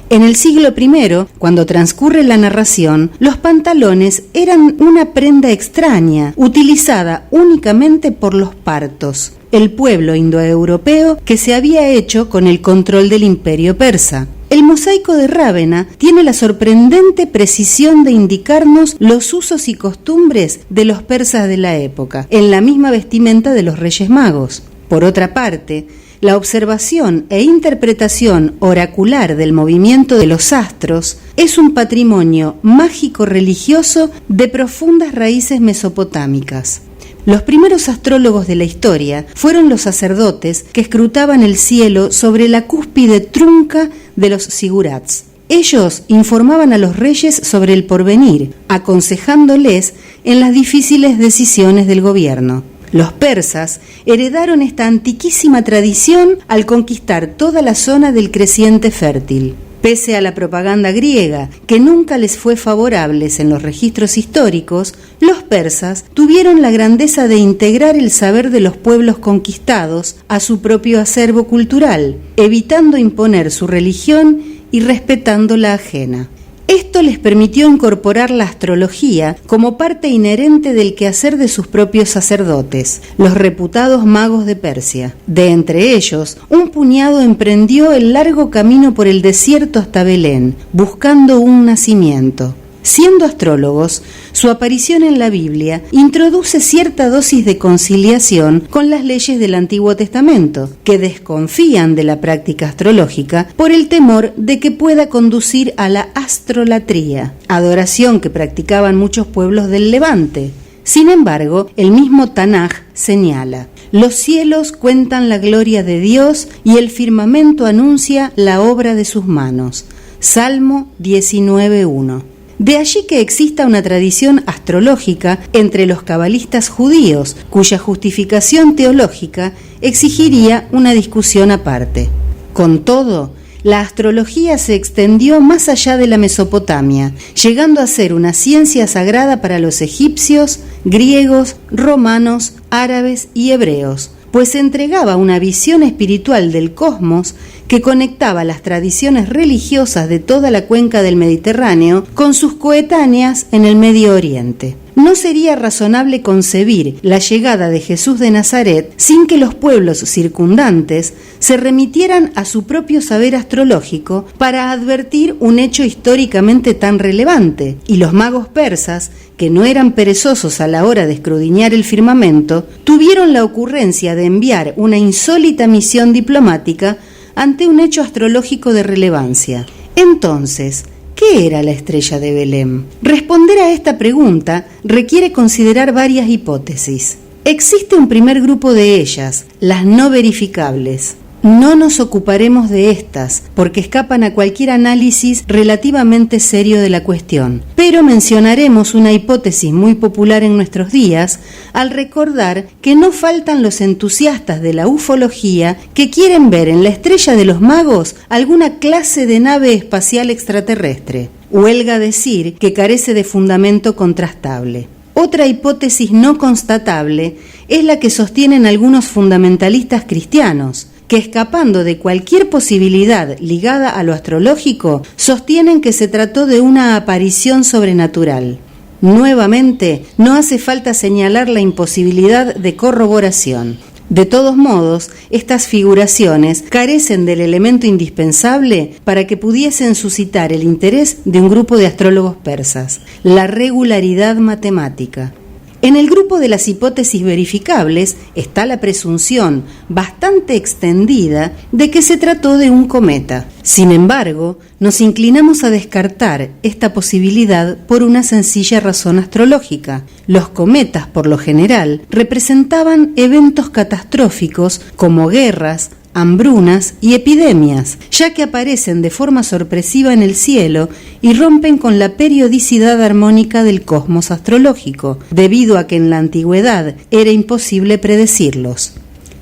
En el siglo I, cuando transcurre la narración, los pantalones eran una prenda extraña, utilizada únicamente por los partos, el pueblo indoeuropeo que se había hecho con el control del imperio persa. El mosaico de Rávena tiene la sorprendente precisión de indicarnos los usos y costumbres de los persas de la época, en la misma vestimenta de los Reyes Magos. Por otra parte, la observación e interpretación oracular del movimiento de los astros es un patrimonio mágico-religioso de profundas raíces mesopotámicas. Los primeros astrólogos de la historia fueron los sacerdotes que escrutaban el cielo sobre la cúspide trunca de los sigurats. Ellos informaban a los reyes sobre el porvenir, aconsejándoles en las difíciles decisiones del gobierno. Los persas heredaron esta antiquísima tradición al conquistar toda la zona del creciente fértil. Pese a la propaganda griega, que nunca les fue favorable en los registros históricos, los persas tuvieron la grandeza de integrar el saber de los pueblos conquistados a su propio acervo cultural, evitando imponer su religión y respetando la ajena. Esto les permitió incorporar la astrología como parte inherente del quehacer de sus propios sacerdotes, los reputados magos de Persia. De entre ellos, un puñado emprendió el largo camino por el desierto hasta Belén, buscando un nacimiento. Siendo astrólogos, su aparición en la Biblia introduce cierta dosis de conciliación con las leyes del Antiguo Testamento, que desconfían de la práctica astrológica por el temor de que pueda conducir a la astrolatría, adoración que practicaban muchos pueblos del Levante. Sin embargo, el mismo Tanaj señala: los cielos cuentan la gloria de Dios y el firmamento anuncia la obra de sus manos. Salmo 19:1. De allí que exista una tradición astrológica entre los cabalistas judíos, cuya justificación teológica exigiría una discusión aparte. Con todo, la astrología se extendió más allá de la Mesopotamia, llegando a ser una ciencia sagrada para los egipcios, griegos, romanos, árabes y hebreos, pues entregaba una visión espiritual del cosmos que conectaba las tradiciones religiosas de toda la cuenca del Mediterráneo con sus coetáneas en el Medio Oriente. No sería razonable concebir la llegada de Jesús de Nazaret sin que los pueblos circundantes se remitieran a su propio saber astrológico para advertir un hecho históricamente tan relevante, y los magos persas, que no eran perezosos a la hora de escudriñar el firmamento, tuvieron la ocurrencia de enviar una insólita misión diplomática ante un hecho astrológico de relevancia. Entonces, ¿qué era la estrella de Belén? Responder a esta pregunta requiere considerar varias hipótesis. Existe un primer grupo de ellas, las no verificables. No nos ocuparemos de estas, porque escapan a cualquier análisis relativamente serio de la cuestión, pero mencionaremos una hipótesis muy popular en nuestros días al recordar que no faltan los entusiastas de la ufología que quieren ver en la estrella de los magos alguna clase de nave espacial extraterrestre. Huelga decir que carece de fundamento contrastable. Otra hipótesis no constatable es la que sostienen algunos fundamentalistas cristianos, que escapando de cualquier posibilidad ligada a lo astrológico, sostienen que se trató de una aparición sobrenatural. Nuevamente, no hace falta señalar la imposibilidad de corroboración. De todos modos, estas figuraciones carecen del elemento indispensable para que pudiesen suscitar el interés de un grupo de astrólogos persas: la regularidad matemática. En el grupo de las hipótesis verificables está la presunción, bastante extendida, de que se trató de un cometa. Sin embargo, nos inclinamos a descartar esta posibilidad por una sencilla razón astrológica. Los cometas, por lo general, representaban eventos catastróficos como guerras, hambrunas y epidemias, ya que aparecen de forma sorpresiva en el cielo y rompen con la periodicidad armónica del cosmos astrológico, debido a que en la antigüedad era imposible predecirlos.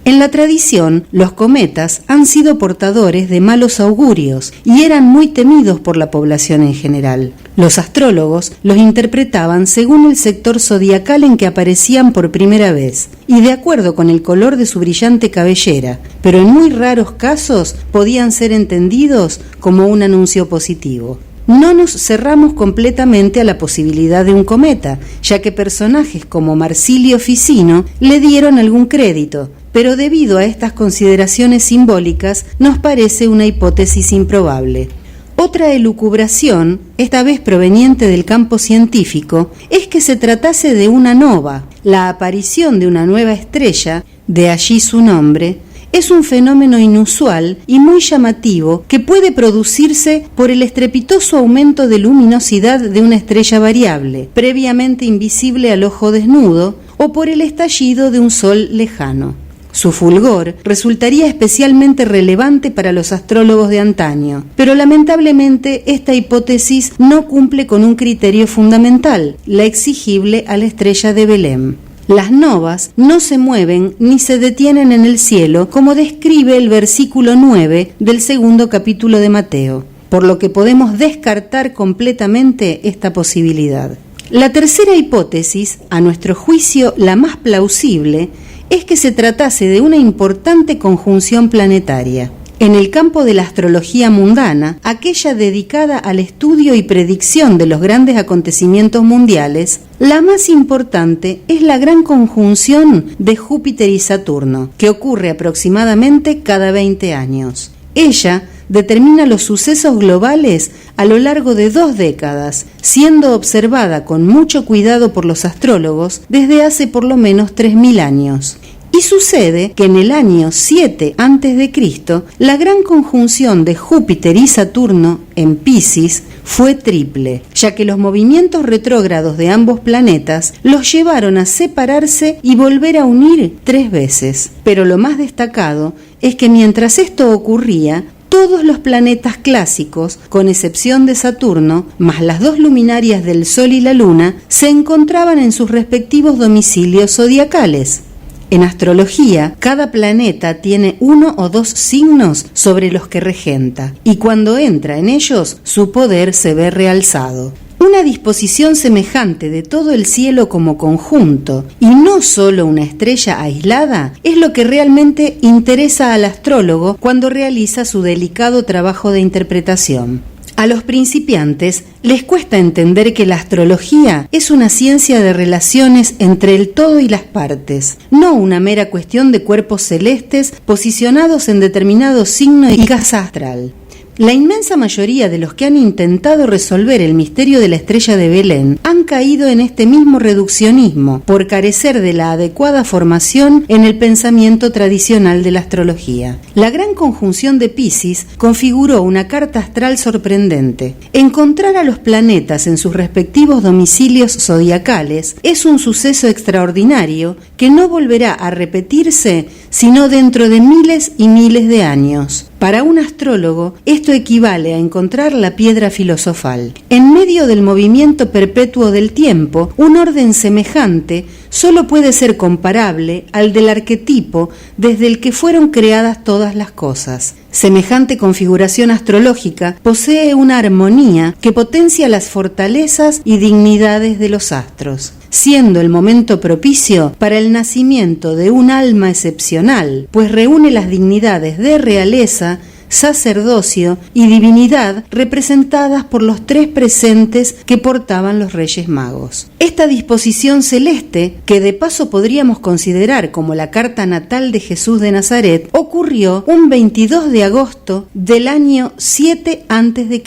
En la tradición, los cometas han sido portadores de malos augurios y eran muy temidos por la población en general. Los astrólogos los interpretaban según el sector zodiacal en que aparecían por primera vez y de acuerdo con el color de su brillante cabellera, pero en muy raros casos podían ser entendidos como un anuncio positivo. No nos cerramos completamente a la posibilidad de un cometa, ya que personajes como Marsilio Ficino le dieron algún crédito, pero debido a estas consideraciones simbólicas nos parece una hipótesis improbable. Otra elucubración, esta vez proveniente del campo científico, es que se tratase de una nova. La aparición de una nueva estrella, de allí su nombre, es un fenómeno inusual y muy llamativo que puede producirse por el estrepitoso aumento de luminosidad de una estrella variable, previamente invisible al ojo desnudo, o por el estallido de un sol lejano. Su fulgor resultaría especialmente relevante para los astrólogos de antaño, pero lamentablemente esta hipótesis no cumple con un criterio fundamental, la exigible a la estrella de Belén. Las novas no se mueven ni se detienen en el cielo, como describe el versículo 9 del segundo capítulo de Mateo, por lo que podemos descartar completamente esta posibilidad. La tercera hipótesis, a nuestro juicio la más plausible, es que se tratase de una importante conjunción planetaria. En el campo de la astrología mundana, aquella dedicada al estudio y predicción de los grandes acontecimientos mundiales, la más importante es la gran conjunción de Júpiter y Saturno, que ocurre aproximadamente cada 20 años. Ella determina los sucesos globales a lo largo de 2 décadas, siendo observada con mucho cuidado por los astrólogos desde hace por lo menos 3000 años. Y sucede que en el año 7 a.C., la gran conjunción de Júpiter y Saturno en Piscis fue triple, ya que los movimientos retrógrados de ambos planetas los llevaron a separarse y volver a unir 3 veces. Pero lo más destacado es que mientras esto ocurría, todos los planetas clásicos, con excepción de Saturno, más las dos luminarias del Sol y la Luna, se encontraban en sus respectivos domicilios zodiacales. En astrología, cada planeta tiene 1 o 2 signos sobre los que regenta, y cuando entra en ellos, su poder se ve realzado. Una disposición semejante de todo el cielo como conjunto, y no solo una estrella aislada, es lo que realmente interesa al astrólogo cuando realiza su delicado trabajo de interpretación. A los principiantes les cuesta entender que la astrología es una ciencia de relaciones entre el todo y las partes, no una mera cuestión de cuerpos celestes posicionados en determinado signo y casa astral. La inmensa mayoría de los que han intentado resolver el misterio de la estrella de Belén han caído en este mismo reduccionismo por carecer de la adecuada formación en el pensamiento tradicional de la astrología. La gran conjunción de Piscis configuró una carta astral sorprendente. Encontrar a los planetas en sus respectivos domicilios zodiacales es un suceso extraordinario que no volverá a repetirse sino dentro de miles y miles de años. Para un astrólogo, esto equivale a encontrar la piedra filosofal. En medio del movimiento perpetuo del tiempo, un orden semejante solo puede ser comparable al del arquetipo desde el que fueron creadas todas las cosas. Semejante configuración astrológica posee una armonía que potencia las fortalezas y dignidades de los astros, siendo el momento propicio para el nacimiento de un alma excepcional, pues reúne las dignidades de realeza, sacerdocio y divinidad representadas por los 3 presentes que portaban los Reyes Magos. Esta disposición celeste, que de paso podríamos considerar como la carta natal de Jesús de Nazaret, ocurrió un 22 de agosto del año 7 a.C.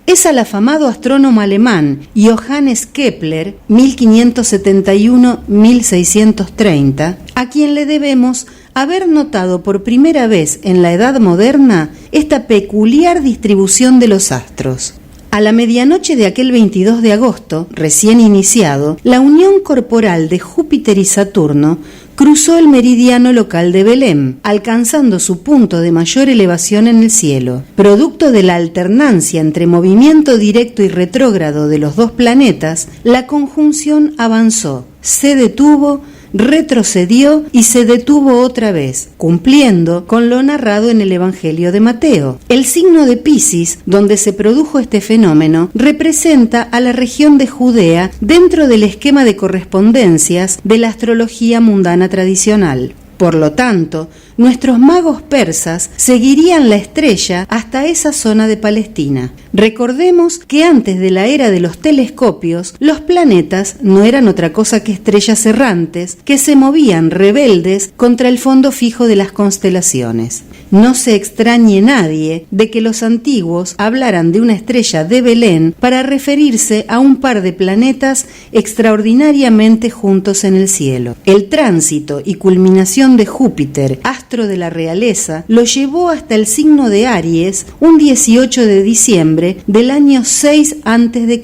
Es al afamado astrónomo alemán Johannes Kepler, 1571-1630, a quien le debemos haber notado por primera vez en la Edad Moderna esta peculiar distribución de los astros. A la medianoche de aquel 22 de agosto, recién iniciado, la unión corporal de Júpiter y Saturno cruzó el meridiano local de Belén, alcanzando su punto de mayor elevación en el cielo. Producto de la alternancia entre movimiento directo y retrógrado de los dos planetas, la conjunción avanzó, se detuvo, retrocedió y se detuvo otra vez, cumpliendo con lo narrado en el Evangelio de Mateo. El signo de Piscis, donde se produjo este fenómeno, representa a la región de Judea dentro del esquema de correspondencias de la astrología mundana tradicional. Por lo tanto, nuestros magos persas seguirían la estrella hasta esa zona de Palestina. Recordemos que antes de la era de los telescopios, los planetas no eran otra cosa que estrellas errantes que se movían rebeldes contra el fondo fijo de las constelaciones. No se extrañe nadie de que los antiguos hablaran de una estrella de Belén para referirse a un par de planetas extraordinariamente juntos en el cielo. El tránsito y culminación de Júpiter, astro de la realeza, lo llevó hasta el signo de Aries un 18 de diciembre del año 6 a.C.,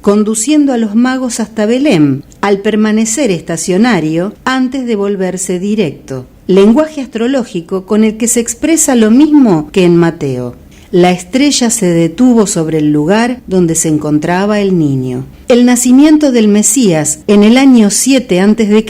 conduciendo a los magos hasta Belén, al permanecer estacionario antes de volverse directo. Lenguaje astrológico con el que se expresa lo mismo que en Mateo. La estrella se detuvo sobre el lugar donde se encontraba el niño. El nacimiento del Mesías en el año 7 a.C.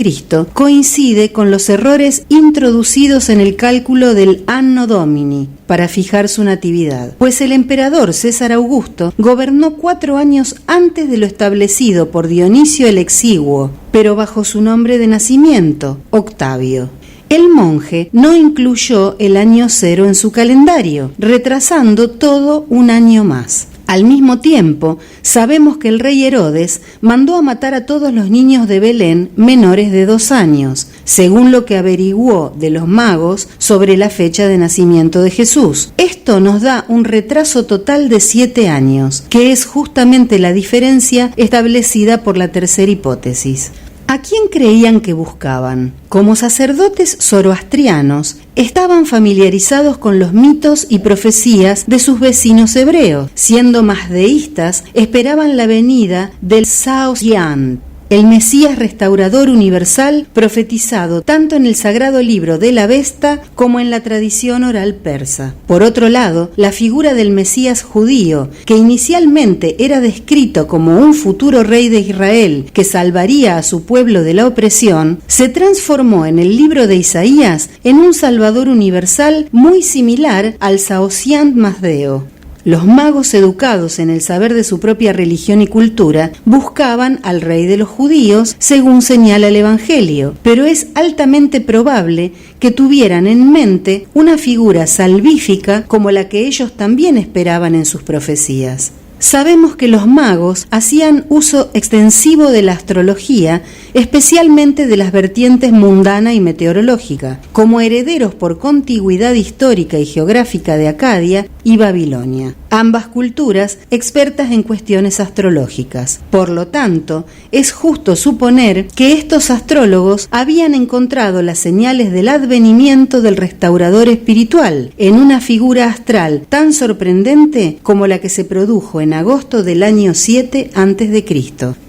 coincide con los errores introducidos en el cálculo del Anno Domini para fijar su natividad, pues el emperador César Augusto gobernó 4 años antes de lo establecido por Dionisio el Exiguo, pero bajo su nombre de nacimiento, Octavio. El monje no incluyó el año 0 en su calendario, retrasando todo un año más. Al mismo tiempo, sabemos que el rey Herodes mandó a matar a todos los niños de Belén menores de 2 años, según lo que averiguó de los magos sobre la fecha de nacimiento de Jesús. Esto nos da un retraso total de 7 años, que es justamente la diferencia establecida por la tercera hipótesis. ¿A quién creían que buscaban? Como sacerdotes zoroastrianos, estaban familiarizados con los mitos y profecías de sus vecinos hebreos. Siendo más deístas, esperaban la venida del Saosgyant, el Mesías restaurador universal profetizado tanto en el sagrado libro del Avesta como en la tradición oral persa. Por otro lado, la figura del Mesías judío, que inicialmente era descrito como un futuro rey de Israel que salvaría a su pueblo de la opresión, se transformó en el libro de Isaías en un Salvador universal muy similar al Saoshyant Masdeo. Los magos, educados en el saber de su propia religión y cultura, buscaban al rey de los judíos, según señala el Evangelio, pero es altamente probable que tuvieran en mente una figura salvífica como la que ellos también esperaban en sus profecías. Sabemos que los magos hacían uso extensivo de la astrología, especialmente de las vertientes mundana y meteorológica, como herederos por contigüidad histórica y geográfica de Acadia y Babilonia, ambas culturas expertas en cuestiones astrológicas. Por lo tanto, es justo suponer que estos astrólogos habían encontrado las señales del advenimiento del restaurador espiritual en una figura astral tan sorprendente como la que se produjo en agosto del año 7 a.C.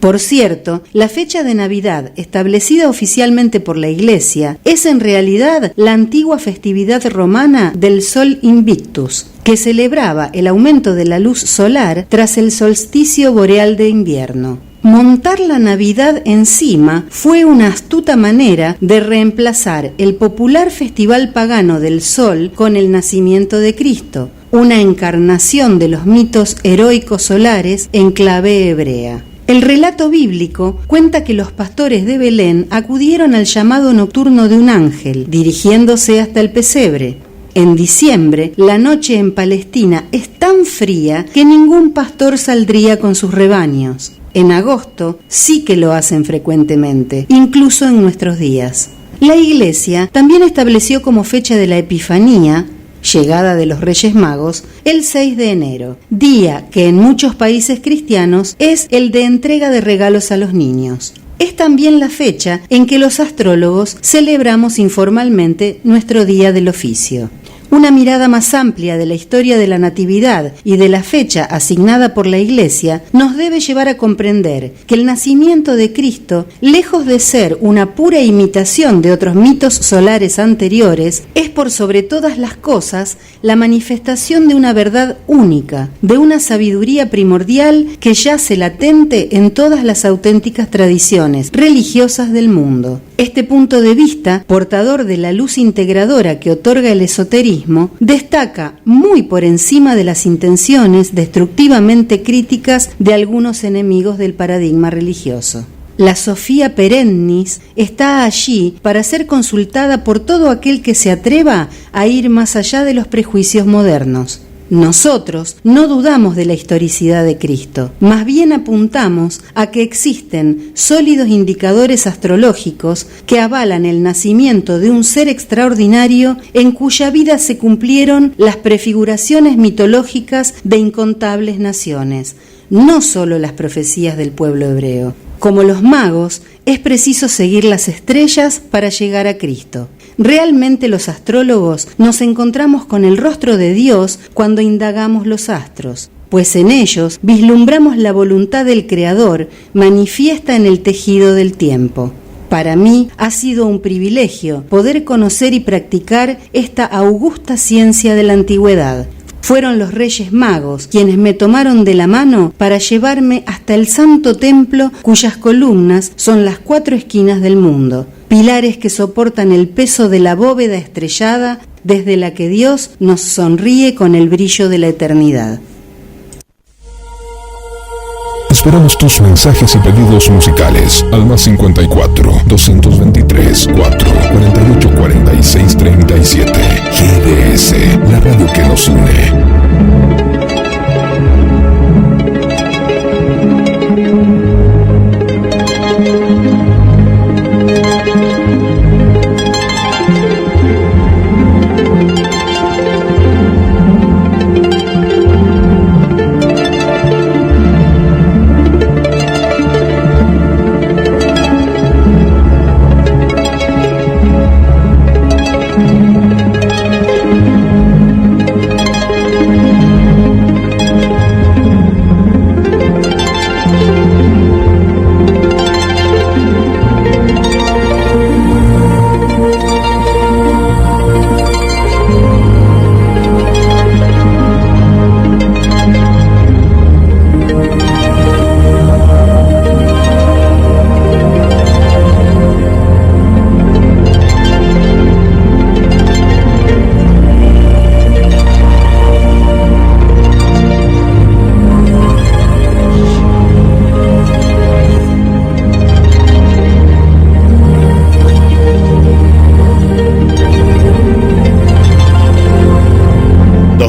Por cierto, la fecha de Navidad establecida oficialmente por la Iglesia es en realidad la antigua festividad romana del Sol Invictus, que celebraba el aumento de la luz solar tras el solsticio boreal de invierno. Montar la Navidad encima fue una astuta manera de reemplazar el popular festival pagano del Sol con el nacimiento de Cristo, una encarnación de los mitos heroicos solares en clave hebrea. El relato bíblico cuenta que los pastores de Belén acudieron al llamado nocturno de un ángel, dirigiéndose hasta el pesebre. En diciembre, la noche en Palestina es tan fría que ningún pastor saldría con sus rebaños. En agosto sí que lo hacen frecuentemente, incluso en nuestros días. La Iglesia también estableció como fecha de la Epifanía, llegada de los Reyes Magos, el 6 de enero, día que en muchos países cristianos es el de entrega de regalos a los niños. Es también la fecha en que los astrólogos celebramos informalmente nuestro día del oficio. Una mirada más amplia de la historia de la Natividad y de la fecha asignada por la Iglesia nos debe llevar a comprender que el nacimiento de Cristo, lejos de ser una pura imitación de otros mitos solares anteriores, es por sobre todas las cosas la manifestación de una verdad única, de una sabiduría primordial que yace latente en todas las auténticas tradiciones religiosas del mundo. Este punto de vista, portador de la luz integradora que otorga el esoterismo, destaca muy por encima de las intenciones destructivamente críticas de algunos enemigos del paradigma religioso. La Sofía Perennis está allí para ser consultada por todo aquel que se atreva a ir más allá de los prejuicios modernos. Nosotros no dudamos de la historicidad de Cristo, más bien apuntamos a que existen sólidos indicadores astrológicos que avalan el nacimiento de un ser extraordinario en cuya vida se cumplieron las prefiguraciones mitológicas de incontables naciones, no solo las profecías del pueblo hebreo. Como los magos, es preciso seguir las estrellas para llegar a Cristo. Realmente los astrólogos nos encontramos con el rostro de Dios cuando indagamos los astros, pues en ellos vislumbramos la voluntad del Creador manifiesta en el tejido del tiempo. Para mí ha sido un privilegio poder conocer y practicar esta augusta ciencia de la antigüedad. Fueron los Reyes Magos quienes me tomaron de la mano para llevarme hasta el santo templo cuyas columnas son las 4 esquinas del mundo, pilares que soportan el peso de la bóveda estrellada desde la que Dios nos sonríe con el brillo de la eternidad. Esperamos tus mensajes y pedidos musicales al más 54 223 4 48 46 37. GDS, la radio que nos une.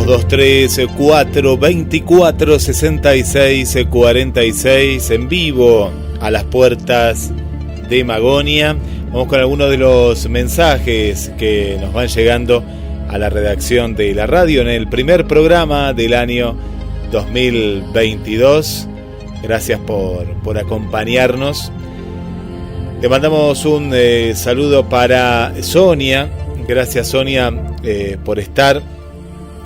223-424-6646 en vivo a las puertas de Magonia. Vamos con algunos de los mensajes que nos van llegando a la redacción de la radio en el primer programa del año 2022. Gracias por acompañarnos. Le mandamos un saludo para Sonia. Gracias, Sonia, por estar.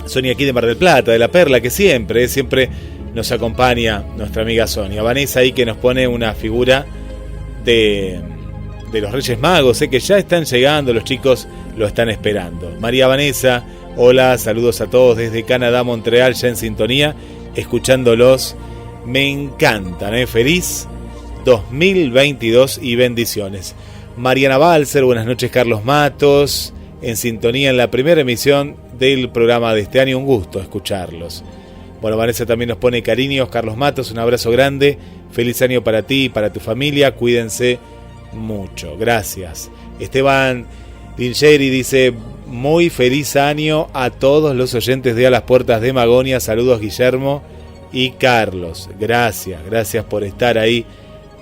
Sonia aquí de Mar del Plata, de La Perla, que siempre nos acompaña nuestra amiga Sonia. Vanessa ahí que nos pone una figura de los Reyes Magos, que ya están llegando, los chicos lo están esperando. María Vanessa, hola, saludos a todos desde Canadá, Montreal, ya en sintonía, escuchándolos. Me encantan, feliz 2022 y bendiciones. Mariana Balser, buenas noches. Carlos Matos, en sintonía en la primera emisión del programa de este año, un gusto escucharlos. Bueno, Vanessa también nos pone cariños. Carlos Matos, un abrazo grande, feliz año para ti y para tu familia, cuídense mucho, gracias. Esteban Lingeri dice, muy feliz año a todos los oyentes de A las Puertas de Magonia, saludos Guillermo y Carlos, gracias por estar ahí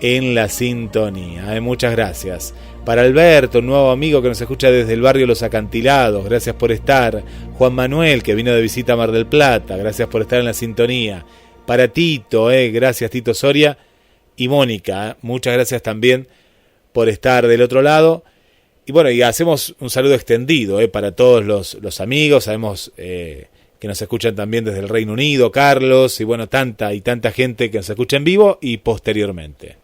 en la sintonía, muchas gracias. Para Alberto, un nuevo amigo que nos escucha desde el barrio Los Acantilados, gracias por estar. Juan Manuel, que vino de visita a Mar del Plata, gracias por estar en la sintonía. Para Tito, gracias Tito Soria y Mónica, muchas gracias también por estar del otro lado. Y bueno, y hacemos un saludo extendido para todos los amigos, sabemos que nos escuchan también desde el Reino Unido, Carlos, y bueno, tanta gente que nos escucha en vivo y posteriormente.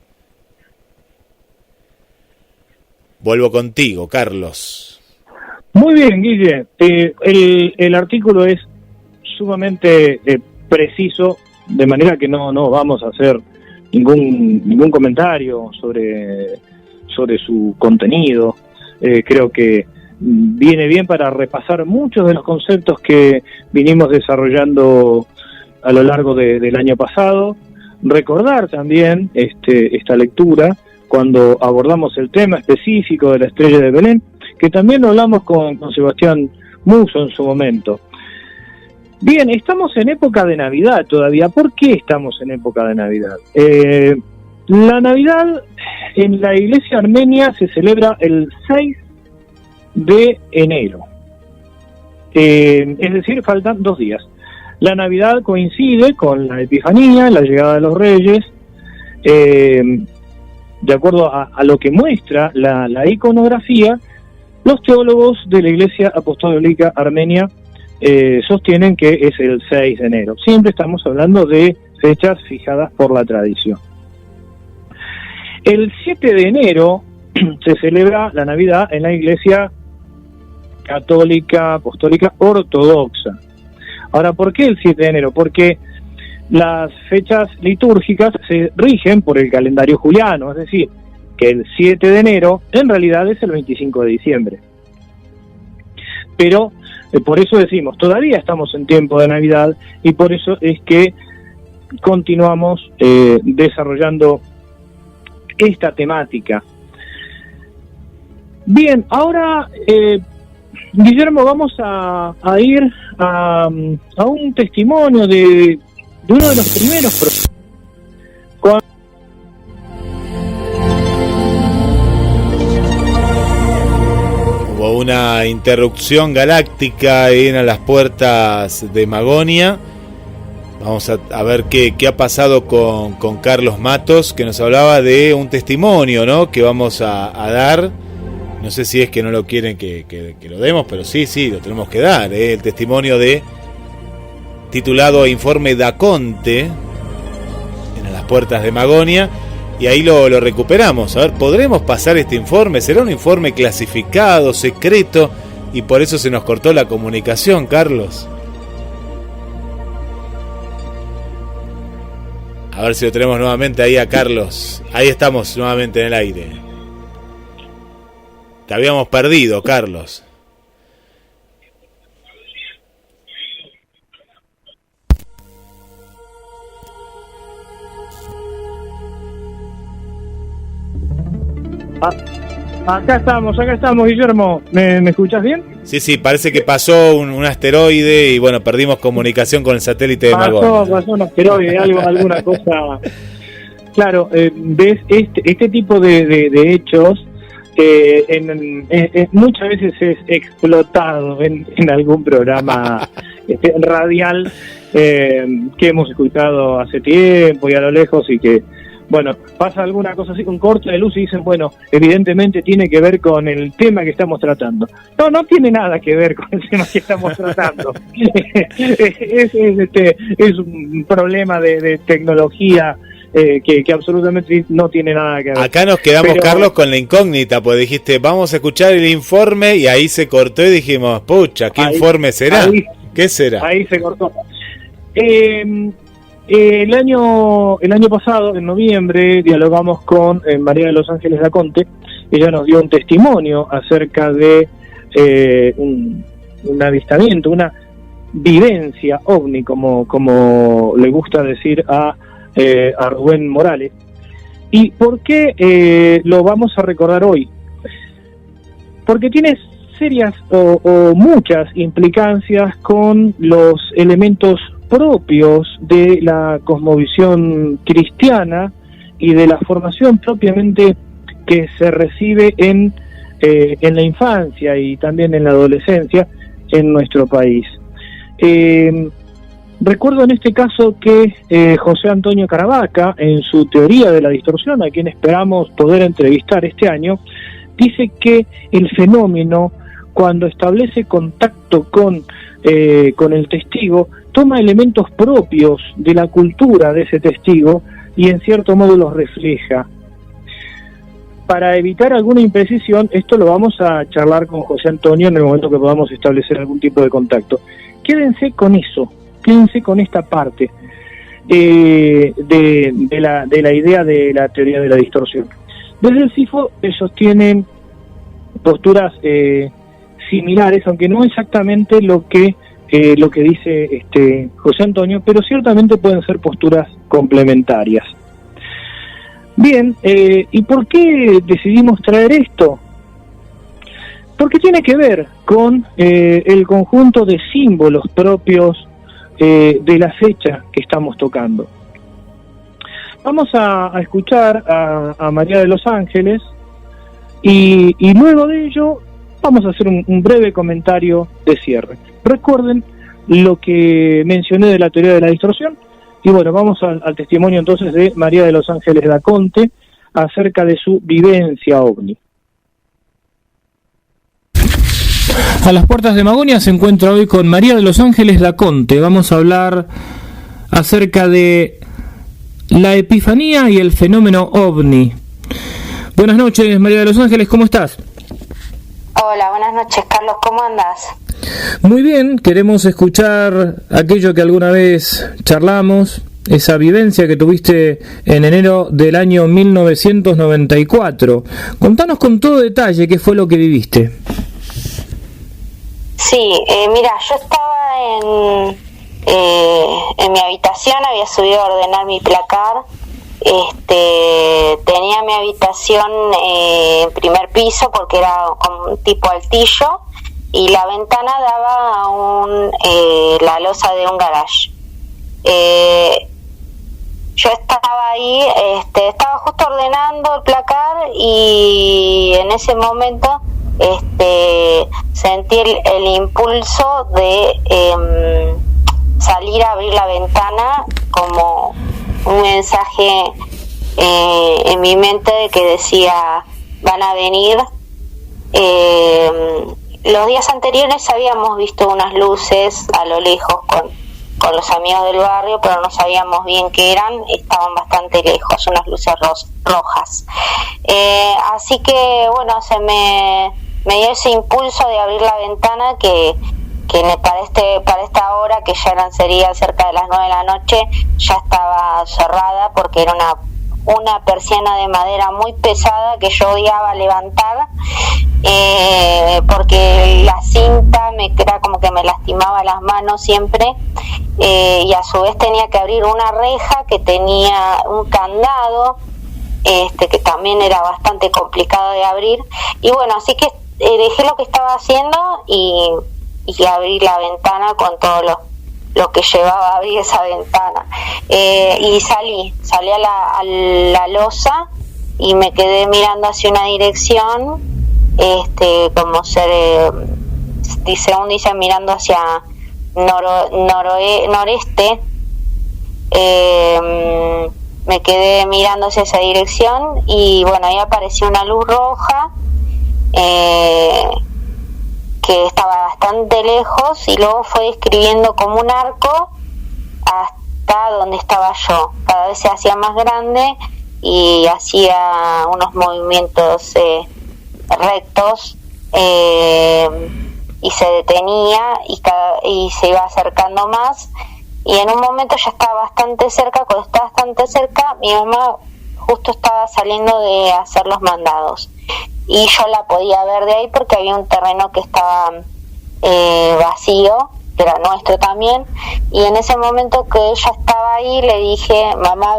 Vuelvo contigo, Carlos. Muy bien, Guille. El artículo es sumamente preciso, de manera que no vamos a hacer ningún comentario sobre su contenido. Creo que viene bien para repasar muchos de los conceptos que vinimos desarrollando a lo largo del año pasado. Recordar también esta lectura cuando abordamos el tema específico de la estrella de Belén, que también lo hablamos con Sebastián Muso en su momento. Bien, estamos en época de Navidad todavía. ¿Por qué estamos en época de Navidad? La Navidad en la iglesia armenia se celebra el 6 de enero. Es decir, faltan 2 días. La Navidad coincide con la Epifanía, la llegada de los Reyes. De acuerdo a lo que muestra la iconografía, los teólogos de la Iglesia Apostólica Armenia sostienen que es el 6 de enero. Siempre estamos hablando de fechas fijadas por la tradición. El 7 de enero se celebra la Navidad en la Iglesia Católica Apostólica Ortodoxa. Ahora, ¿por qué el 7 de enero? Porque las fechas litúrgicas se rigen por el calendario juliano, es decir, que el 7 de enero en realidad es el 25 de diciembre. Pero por eso decimos, todavía estamos en tiempo de Navidad y por eso es que continuamos desarrollando esta temática. Bien, ahora Guillermo, vamos a ir a un testimonio de uno de los primeros Hubo una interrupción galáctica en A las Puertas de Magonia. Vamos a ver qué ha pasado con Carlos Matos, que nos hablaba de un testimonio, ¿no?, que vamos a dar. No sé si es que no lo quieren que lo demos, pero sí, lo tenemos que dar, el testimonio titulado Informe Daconte en A las Puertas de Magonia, y ahí lo recuperamos. A ver, ¿podremos pasar este informe? ¿Será un informe clasificado, secreto, y por eso se nos cortó la comunicación, Carlos? A ver si lo tenemos nuevamente ahí a Carlos. Ahí estamos nuevamente en el aire. Te habíamos perdido, Carlos. Acá estamos, Guillermo. ¿Me escuchás bien? Sí, parece que pasó un asteroide y bueno, perdimos comunicación con el satélite de Marconi. Pasó un asteroide, alguna cosa. Claro, ves, este tipo de hechos muchas veces es explotado en algún programa radial que hemos escuchado hace tiempo y a lo lejos, y que, bueno, pasa alguna cosa así, un corte de luz y dicen, bueno, evidentemente tiene que ver con el tema que estamos tratando. No tiene nada que ver con el tema que estamos tratando. es un problema de tecnología que absolutamente no tiene nada que ver. Acá nos quedamos, Carlos, con la incógnita, pues dijiste, vamos a escuchar el informe, y ahí se cortó y dijimos, pucha, ¿qué informe será? ¿Qué será? Ahí se cortó. El año pasado, en noviembre, dialogamos con María de los Ángeles da Conte. Ella nos dio un testimonio acerca de un avistamiento, una vivencia ovni, como le gusta decir a Rubén Morales. ¿Y por qué lo vamos a recordar hoy? Porque tiene serias o muchas implicancias con los elementos propios de la cosmovisión cristiana y de la formación propiamente que se recibe en la infancia y también en la adolescencia en nuestro país. Recuerdo en este caso que José Antonio Caravaca, en su teoría de la distorsión, a quien esperamos poder entrevistar este año, dice que el fenómeno, cuando establece contacto con el testigo, toma elementos propios de la cultura de ese testigo y en cierto modo los refleja. Para evitar alguna imprecisión, esto lo vamos a charlar con José Antonio en el momento que podamos establecer algún tipo de contacto. Quédense con eso, quédense con esta parte de la idea de la teoría de la distorsión. Desde el CIFO ellos tienen posturas similares, aunque no exactamente lo que dice José Antonio, pero ciertamente pueden ser posturas complementarias. Bien, ¿y por qué decidimos traer esto? Porque tiene que ver con el conjunto de símbolos propios de la fecha que estamos tocando. Vamos a escuchar a María de los Ángeles y luego de ello vamos a hacer un breve comentario de cierre. Recuerden lo que mencioné de la teoría de la distorsión. Y bueno, vamos al testimonio entonces de María de los Ángeles da Conte acerca de su vivencia ovni. A las puertas de Magonia se encuentra hoy con María de los Ángeles da Conte. Vamos a hablar acerca de la epifanía y el fenómeno ovni. Buenas noches, María de los Ángeles, ¿cómo estás? Hola, buenas noches, Carlos, ¿cómo andas? Muy bien, queremos escuchar aquello que alguna vez charlamos, esa vivencia que tuviste en enero del año 1994. Contanos con todo detalle qué fue lo que viviste. Sí, mira, yo estaba en mi habitación, había subido a ordenar mi placar. Tenía mi habitación en primer piso porque era como un tipo altillo, y la ventana daba a la losa de un garage. Yo estaba ahí, estaba justo ordenando el placar, y en ese momento sentí el impulso de salir a abrir la ventana, como un mensaje en mi mente de que decía, van a venir. Los días anteriores habíamos visto unas luces a lo lejos con los amigos del barrio, pero no sabíamos bien qué eran, estaban bastante lejos, unas luces rojas. Así que bueno, se me dio ese impulso de abrir la ventana que para esta hora, que ya sería cerca de las 9 de la noche, ya estaba cerrada, porque era una persiana de madera muy pesada que yo odiaba levantar, porque la cinta era como que me lastimaba las manos siempre, y a su vez tenía que abrir una reja que tenía un candado, que también era bastante complicado de abrir. Y bueno, así que dejé lo que estaba haciendo y abrí la ventana con todo lo que llevaba a abrir esa ventana, y salí a la losa y me quedé mirando hacia una dirección, como según dicen, mirando hacia noreste. Me quedé mirando hacia esa dirección y bueno, ahí apareció una luz roja que estaba bastante lejos y luego fue describiendo como un arco hasta donde estaba yo. Cada vez se hacía más grande y hacía unos movimientos rectos, y se detenía y se iba acercando más, y en un momento ya estaba bastante cerca. Cuando estaba bastante cerca, mi mamá justo estaba saliendo de hacer los mandados y yo la podía ver de ahí porque había un terreno que estaba vacío, que era nuestro también, y en ese momento que ella estaba ahí le dije: mamá,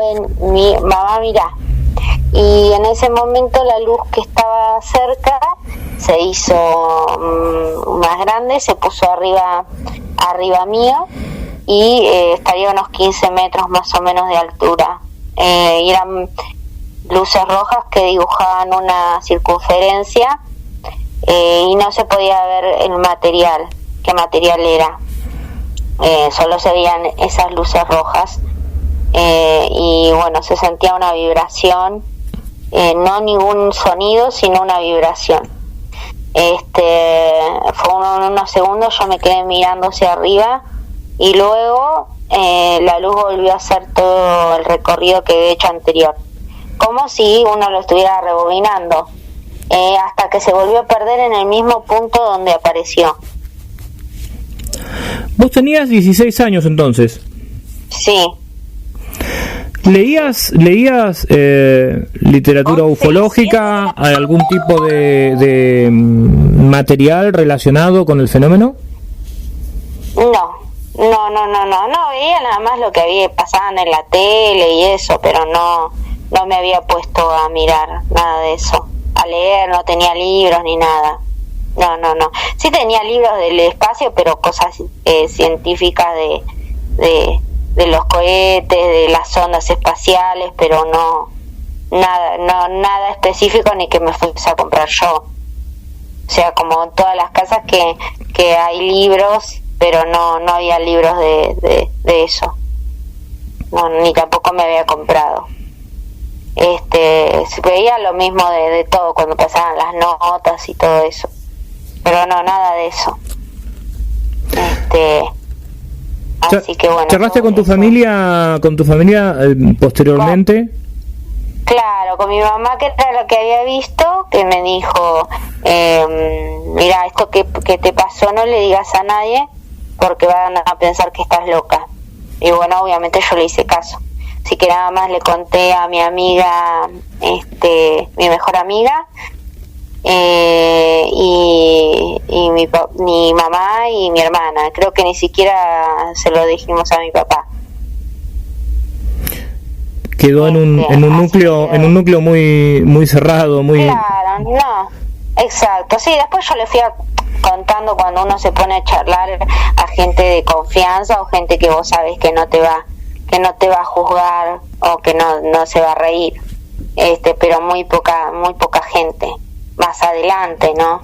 mamá, mira. Y en ese momento la luz que estaba cerca se hizo más grande, se puso arriba mío, y estaría a unos 15 metros más o menos de altura, y eran luces rojas que dibujaban una circunferencia, y no se podía ver el material, qué material era, solo se veían esas luces rojas, y bueno, se sentía una vibración, no ningún sonido, sino una vibración. Fue unos segundos, yo me quedé mirando hacia arriba y luego la luz volvió a hacer todo el recorrido que había hecho anterior, como si uno lo estuviera rebobinando, hasta que se volvió a perder en el mismo punto donde apareció. ¿Vos tenías 16 años entonces? Sí. ¿Leías literatura ufológica, algún tipo de material relacionado con el fenómeno? No, veía nada más lo que había pasado en la tele y eso, pero no me había puesto a mirar nada de eso, a leer, no tenía libros ni nada. No. Sí tenía libros del espacio, pero cosas científicas de los cohetes, de las ondas espaciales, pero nada específico ni que me fuese a comprar yo. O sea, como en todas las casas que hay libros, pero no había libros de eso. No, ni tampoco me había comprado. Se veía lo mismo de todo cuando pasaban las notas y todo eso, pero no, nada de eso. Así que bueno. ¿Charlaste con tu familia posteriormente? Claro, con mi mamá, que era lo que había visto, que me dijo: mira, esto que te pasó no le digas a nadie porque van a pensar que estás loca. Y bueno, obviamente yo le hice caso. Así que nada más le conté a mi amiga, mi mejor amiga, y mi mamá y mi hermana. Creo que ni siquiera se lo dijimos a mi papá. Quedó en un núcleo muy cerrado, muy... Claro, no, exacto. Sí, después yo le fui contando cuando uno se pone a charlar a gente de confianza o gente que vos sabes que no te va a juzgar o que no se va a reír, pero muy poca gente más adelante, ¿no?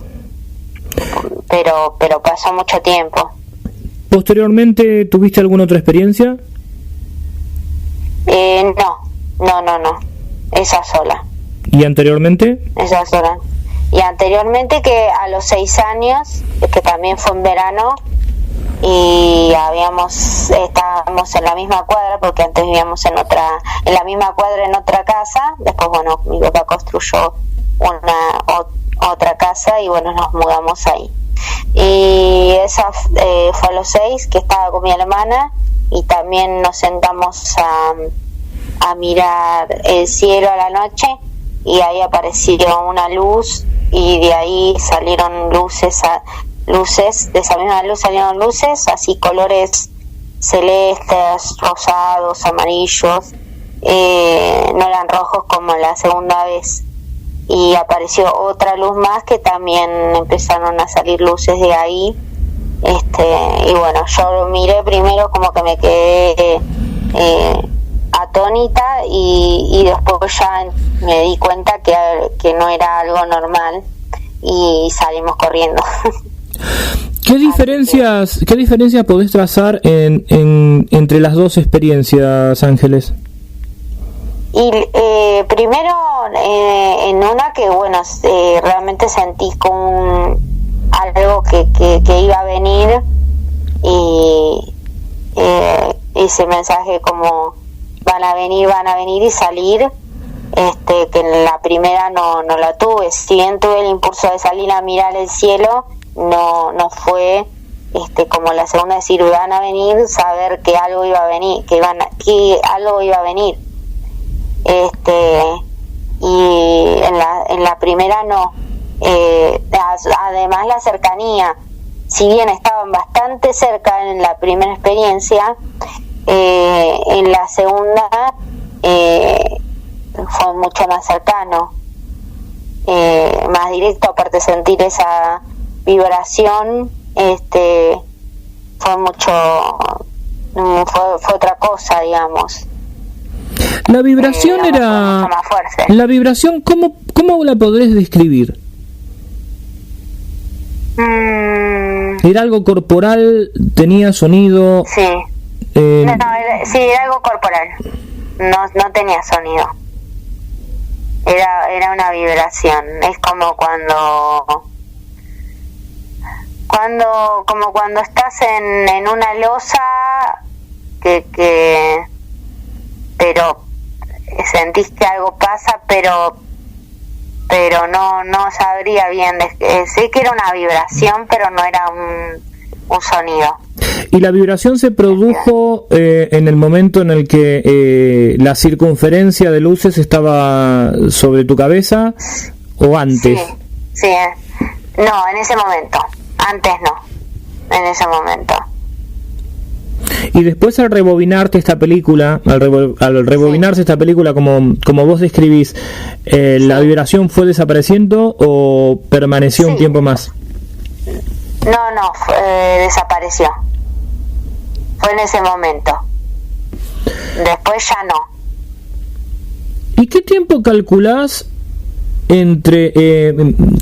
Pero pasó mucho tiempo. ¿Posteriormente tuviste alguna otra experiencia? No, esa sola. ¿Y anteriormente? Esa sola. Y anteriormente, que a los 6 años, que también fue en verano, y estábamos en la misma cuadra, porque antes vivíamos en la misma cuadra en otra casa. Después, bueno, mi papá construyó otra casa y bueno, nos mudamos ahí. Y esa fue a los 6, que estaba con mi hermana, y también nos sentamos a mirar el cielo a la noche, y ahí apareció una luz, y de ahí salieron luces, de esa misma luz salieron luces, así colores celestes, rosados, amarillos, no eran rojos como la segunda vez. y apareció otra luz más que también empezaron a salir luces de ahí. Y bueno, yo lo miré primero, como que me quedé atónita, y después ya me di cuenta que no era algo normal y salimos corriendo. ¿Qué diferencias podés trazar entre las dos experiencias, Ángeles? Y primero, en una que, bueno, realmente sentí como algo que iba a venir, y ese mensaje como van a venir y salir, que en la primera no la tuve. Si bien tuve el impulso de salir a mirar el cielo, no fue como la segunda, decir van a venir, saber que algo iba a venir, que algo iba a venir. Y en la primera no. Además, la cercanía, si bien estaban bastante cerca en la primera experiencia, en la segunda fue mucho más cercano, más directo. Aparte, sentir esa vibración fue otra cosa, digamos. La vibración era más fuerte. La vibración, ¿cómo la podrés describir? ¿Era algo corporal? ¿Tenía sonido? Sí. Era algo corporal. No tenía sonido. Era una vibración. Es como cuando estás en una losa pero sentís que algo pasa, pero no sabría bien. Sé que era una vibración, pero no era un sonido. ¿Y la vibración se produjo en el momento en el que la circunferencia de luces estaba sobre tu cabeza, o antes? Sí. No, en ese momento. Antes no. En ese momento. Y después, al rebobinarte esta película, al rebobinarse esta película como vos describís, ¿la vibración fue desapareciendo o permaneció un tiempo más? No, desapareció. Fue en ese momento. Después ya no. ¿Y qué tiempo calculás entre...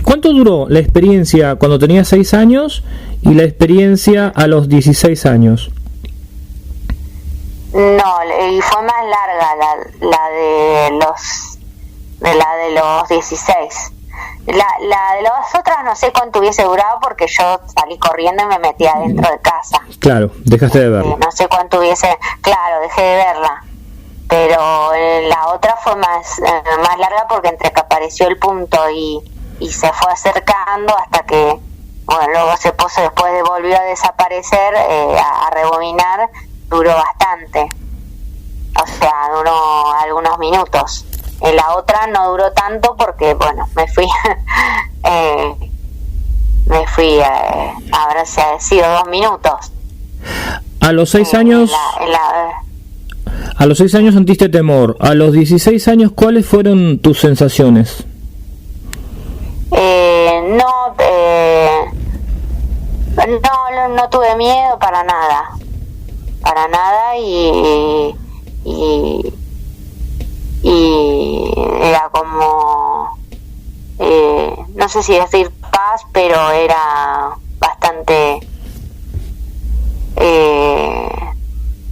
¿cuánto duró la experiencia cuando tenías 6 años y la experiencia a los 16 años? No, y fue más larga la de los 16. La de las otras no sé cuánto hubiese durado, porque yo salí corriendo y me metí adentro de casa. Claro, dejaste de verla. No sé cuánto hubiese... Claro, dejé de verla. Pero la otra fue más larga, porque entre que apareció el punto y se fue acercando hasta que, bueno, luego se puso, después volvió a desaparecer, a rebobinar, duró bastante. O sea, duró algunos minutos. En la otra no duró tanto porque, bueno, me fui habrá sido 2 minutos. A los 6 años... A los 6 años sentiste temor. A los 16 años, ¿cuáles fueron tus sensaciones? No tuve miedo para nada. Y era como, no sé si decir paz, pero era bastante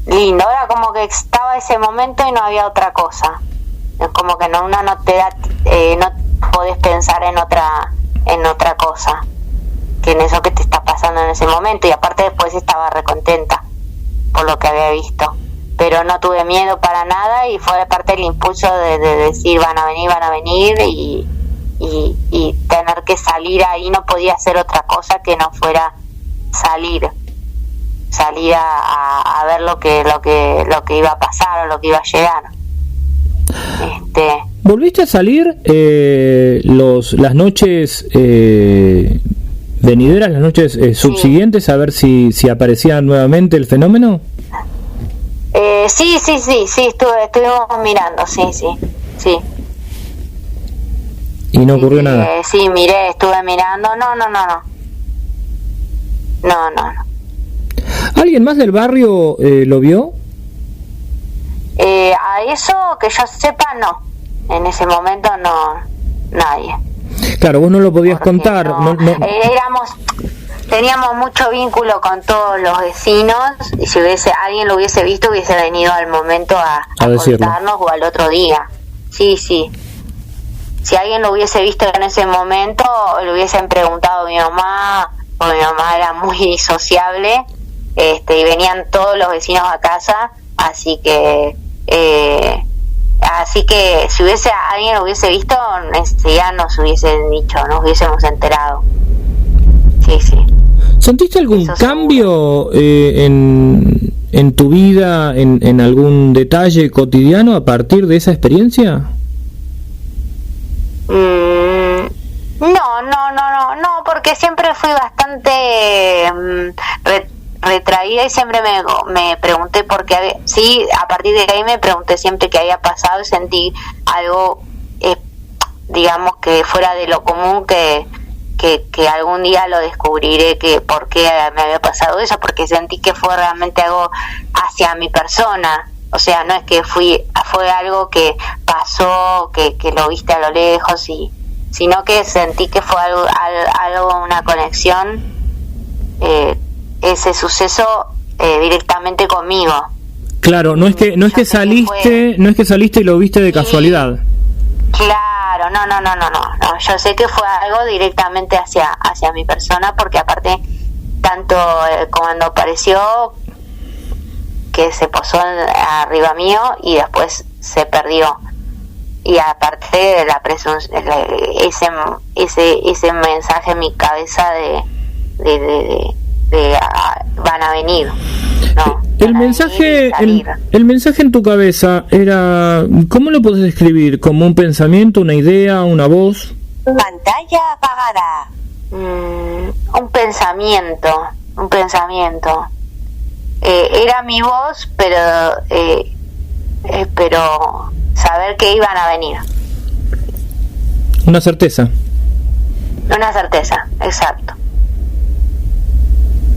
lindo. Era como que estaba ese momento y no había otra cosa. Es como que no te da, no podés pensar en otra cosa que en eso que te está pasando en ese momento. Y aparte, después estaba recontenta por lo que había visto, pero no tuve miedo para nada, y fue parte del impulso de decir van a venir y tener que salir ahí. No podía hacer otra cosa que no fuera salir a ver lo que iba a pasar o lo que iba a llegar. ¿Volviste a salir las noches venideras, las noches subsiguientes, a ver si aparecía nuevamente el fenómeno? Sí, estuvimos mirando, sí. ¿Y no ocurrió nada? Sí, miré, estuve mirando. No. ¿Alguien más del barrio lo vio? A eso que yo sepa, no. En ese momento no, nadie. Claro, vos no lo podías contar. No. Teníamos mucho vínculo con todos los vecinos, y si alguien lo hubiese visto, hubiese venido al momento a contarnos, o al otro día. Sí. Si alguien lo hubiese visto en ese momento, le hubiesen preguntado a mi mamá, porque mi mamá era muy sociable, y venían todos los vecinos a casa, así que si alguien lo hubiese visto, ya nos hubiesen dicho, nos hubiésemos enterado. Sí. ¿Sentiste algún cambio en tu vida, en algún detalle cotidiano a partir de esa experiencia? No, porque siempre fui bastante retraída y siempre me pregunté por qué sí, a partir de ahí me pregunté siempre qué había pasado y sentí algo, digamos, que fuera de lo común, que algún día lo descubriré, que por qué me había pasado eso, porque sentí que fue realmente algo hacia mi persona. O sea, no es que fue algo que pasó, que lo viste a lo lejos, sino que sentí que fue algo una conexión, ese suceso directamente conmigo. Claro, no es que saliste y lo viste de casualidad. Claro, no. Yo sé que fue algo directamente hacia mi persona, porque aparte, tanto cuando apareció, que se posó arriba mío y después se perdió, y aparte de la ese mensaje en mi cabeza de van a venir, ¿no? El mensaje en tu cabeza era, ¿cómo lo podés describir? ¿Como un pensamiento, una idea, una voz? Pantalla apagada. Un pensamiento. Era mi voz, pero saber que iban a venir. Una certeza, exacto.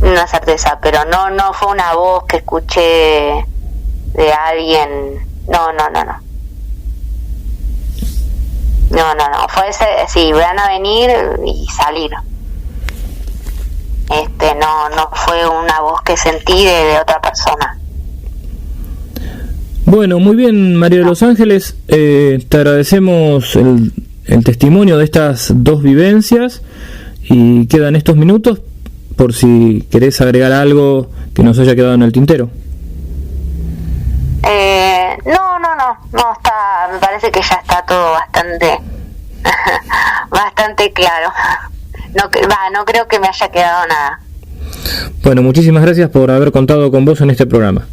Una certeza, pero no fue una voz que escuché de alguien. No. Fue sí, van a venir y salir. No fue una voz que sentí de otra persona. Bueno, muy bien, María de los Ángeles, te agradecemos el testimonio de estas dos vivencias, y quedan estos minutos por si querés agregar algo que nos haya quedado en el tintero. No, está, me parece que ya está todo bastante claro. No creo que me haya quedado nada. Bueno, muchísimas gracias por haber contado con vos en este programa.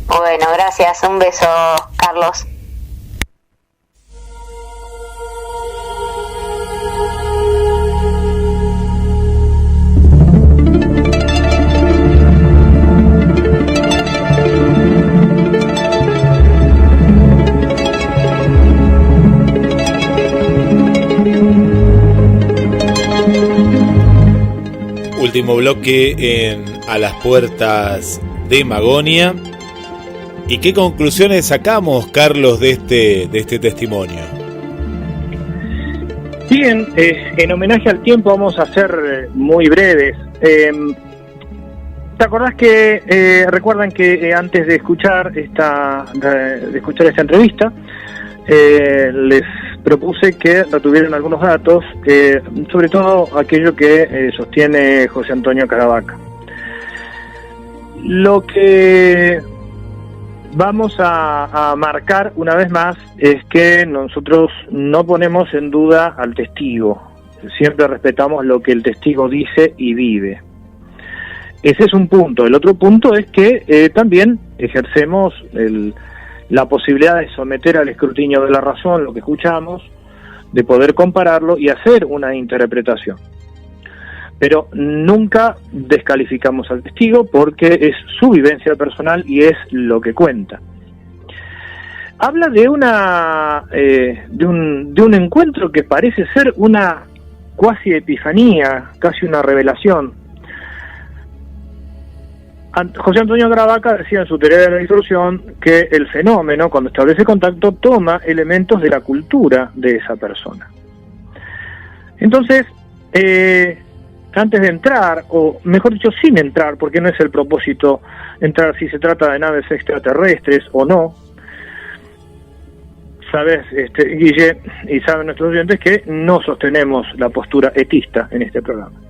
Bueno, gracias, un beso, Carlos. Último bloque en A las Puertas de Magonia. ¿Y qué conclusiones sacamos, Carlos, de este testimonio? Bien, en homenaje al tiempo vamos a ser muy breves. ¿Te acordás que recuerdan que antes de escuchar esta entrevista les propuse que retuvieran algunos datos, sobre todo aquello que sostiene José Antonio Caravaca? Lo que vamos a marcar una vez más es que nosotros no ponemos en duda al testigo, siempre respetamos lo que el testigo dice y vive. Ese es un punto. El otro punto es que también ejercemos la posibilidad de someter al escrutinio de la razón lo que escuchamos, de poder compararlo y hacer una interpretación. Pero nunca descalificamos al testigo, porque es su vivencia personal y es lo que cuenta. habla de de un encuentro que parece ser una cuasi epifanía, casi una revelación. José Antonio Gravaca decía en su teoría de la distorsión que el fenómeno, cuando establece contacto, toma elementos de la cultura de esa persona. Entonces, antes de entrar, o mejor dicho, sin entrar, porque no es el propósito entrar si se trata de naves extraterrestres o no, sabes, Guille, y saben nuestros oyentes que no sostenemos la postura etista en este programa.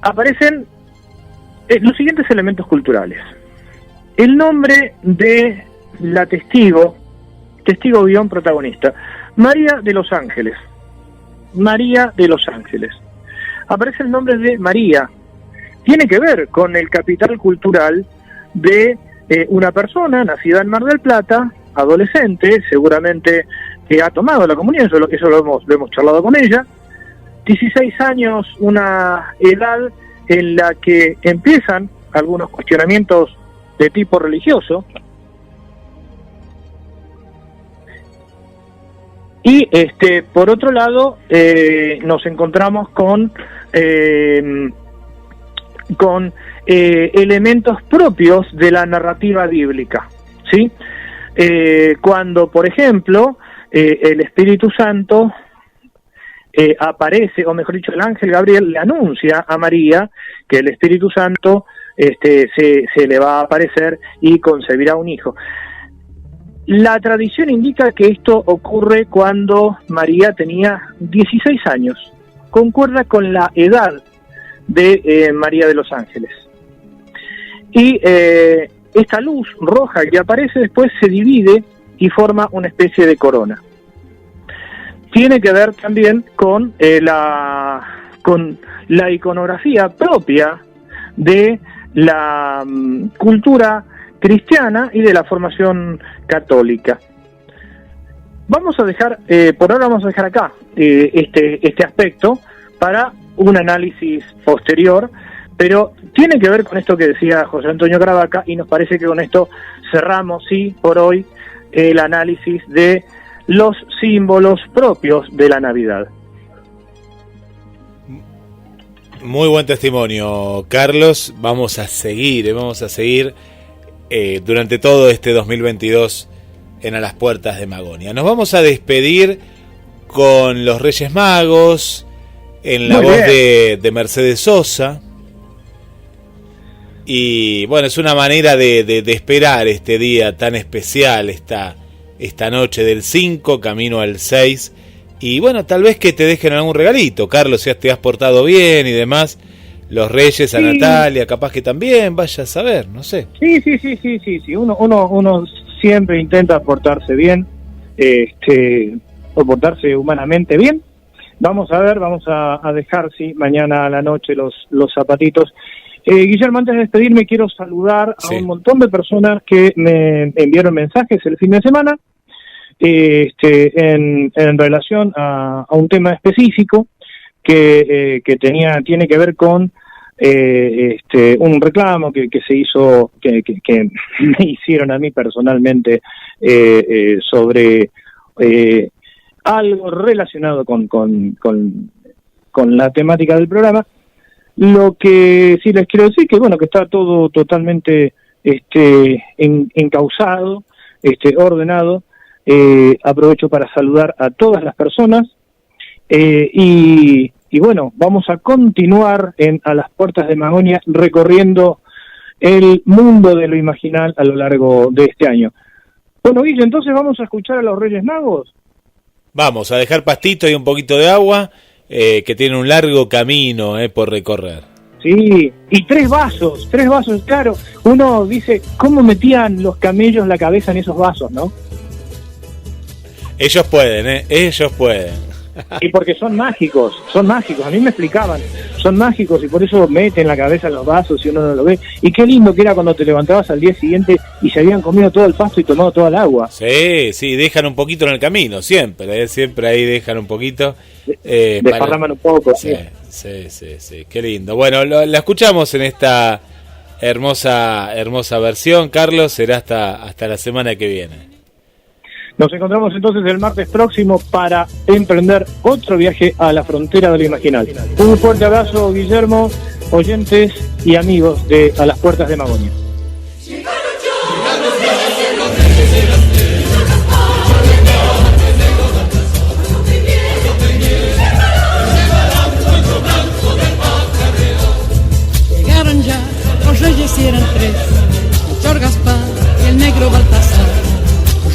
Aparecen los siguientes elementos culturales. El nombre de la testigo-protagonista, María de los Ángeles. María de los Ángeles. Aparece el nombre de María. Tiene que ver con el capital cultural de una persona nacida en Mar del Plata, adolescente, seguramente que ha tomado la comunión, eso lo hemos charlado con ella. 16 años, una edad en la que empiezan algunos cuestionamientos de tipo religioso, y por otro lado nos encontramos con elementos propios de la narrativa bíblica, ¿sí? Cuando, por ejemplo, el Espíritu Santo aparece, o mejor dicho, el ángel Gabriel le anuncia a María que el Espíritu Santo se le va a aparecer y concebirá un hijo. La tradición indica que esto ocurre cuando María tenía 16 años, concuerda con la edad de María de los Ángeles. Y esta luz roja que aparece después se divide y forma una especie de corona. Tiene que ver también con la iconografía propia de la cultura cristiana y de la formación católica. Vamos a dejar, por ahora vamos a dejar acá este aspecto para un análisis posterior, pero tiene que ver con esto que decía José Antonio Gravaca, y nos parece que con esto cerramos, sí, por hoy, el análisis de los símbolos propios de la Navidad. Muy buen testimonio, Carlos. Vamos a seguir durante todo este 2022 en A las Puertas de Magonia. Nos vamos a despedir con los Reyes Magos, en la voz de Mercedes Sosa. Y bueno, es una manera de esperar este día tan especial, esta noche del 5, camino al 6. Y bueno, tal vez que te dejen algún regalito, Carlos, si te has portado bien y demás. Los Reyes, a Natalia, capaz que también, vaya a saber, no sé. Sí. Uno siempre intenta portarse bien, o portarse humanamente bien. Vamos a ver, vamos a dejar, sí, mañana a la noche los zapatitos. Guillermo, antes de despedirme, quiero saludar a un montón de personas que me enviaron mensajes el fin de semana en relación a un tema específico que tiene que ver con un reclamo que se hizo, que me hicieron a mí personalmente sobre algo relacionado con la temática del programa. Lo que sí les quiero decir que bueno, que está todo totalmente encauzado, ordenado. Aprovecho para saludar a todas las personas y bueno, vamos a continuar a las Puertas de Magonia recorriendo el mundo de lo imaginal a lo largo de este año. Bueno, Guille, entonces vamos a escuchar a los Reyes Magos. Vamos a dejar pastito y un poquito de agua, que tiene un largo camino por recorrer. Sí, y tres vasos, claro. Uno dice, ¿cómo metían los camellos la cabeza en esos vasos, no? Ellos pueden, ellos pueden. Y porque son mágicos, a mí me explicaban, son mágicos y por eso meten la cabeza en los vasos y uno no lo ve. Y qué lindo que era cuando te levantabas al día siguiente y se habían comido todo el pasto y tomado toda el agua. Sí, dejan un poquito en el camino, siempre ahí dejan un poquito. Desparraman un poco. Sí, qué lindo. Bueno, la escuchamos en esta hermosa versión, Carlos, será hasta la semana que viene. Nos encontramos entonces el martes próximo para emprender otro viaje a la frontera de lo imaginal. Un fuerte abrazo, Guillermo, oyentes y amigos de A las Puertas de Magonia. Llegaron ya los reyes y eran tres, Melchor, Gaspar y el negro Baltasar.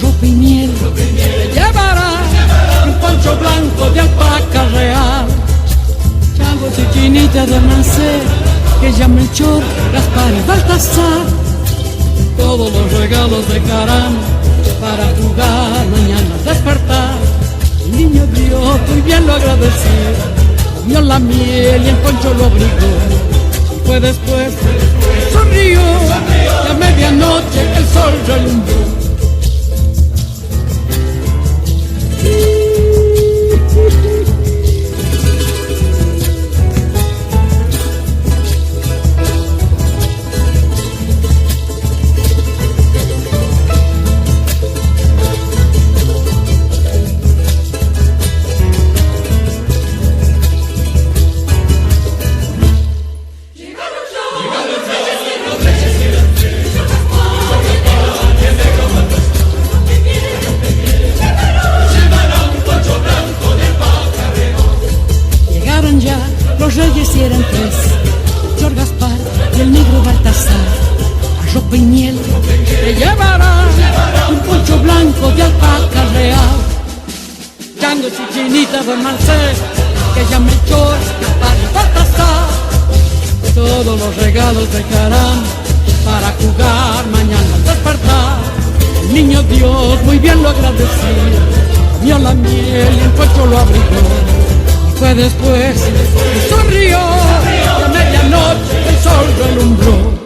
Ropa y miel te llevará un poncho blanco de alpaca real, changos y chinitas de Mancé, que ya Melchor, Gaspar y Baltasar. Todos los regalos dejarán para jugar mañana al despertar. El niño Dios muy bien lo agradeció, comió la miel y el poncho lo abrigó. Y fue después que sonrió, y a medianoche el sol relumbró. Los reyes y eran tres, Melchor, Gaspar y el negro Baltasar. A ropa y miel te llevará un poncho blanco de alpaca real, changos y chinitas de Mancé, que ya Melchor, Gaspar y Baltasar. Todos los regalos dejarán para jugar mañana al despertar. El niño Dios muy bien lo agradeció, comió la miel y el poncho lo abrigó. Fue después que sonrió, y a medianoche el sol relumbró.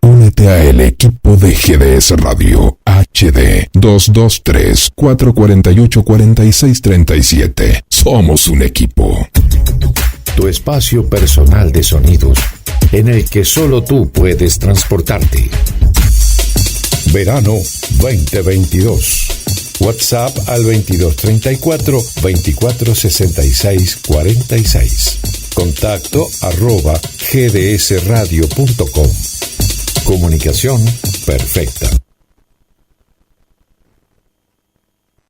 Únete a el equipo de GDS Radio HD 223-448-4637. Somos un equipo. Tu espacio personal de sonidos en el que solo tú puedes transportarte. Verano 2022. WhatsApp al 2234-246646. Contacto @gdsradio.com. Comunicación perfecta.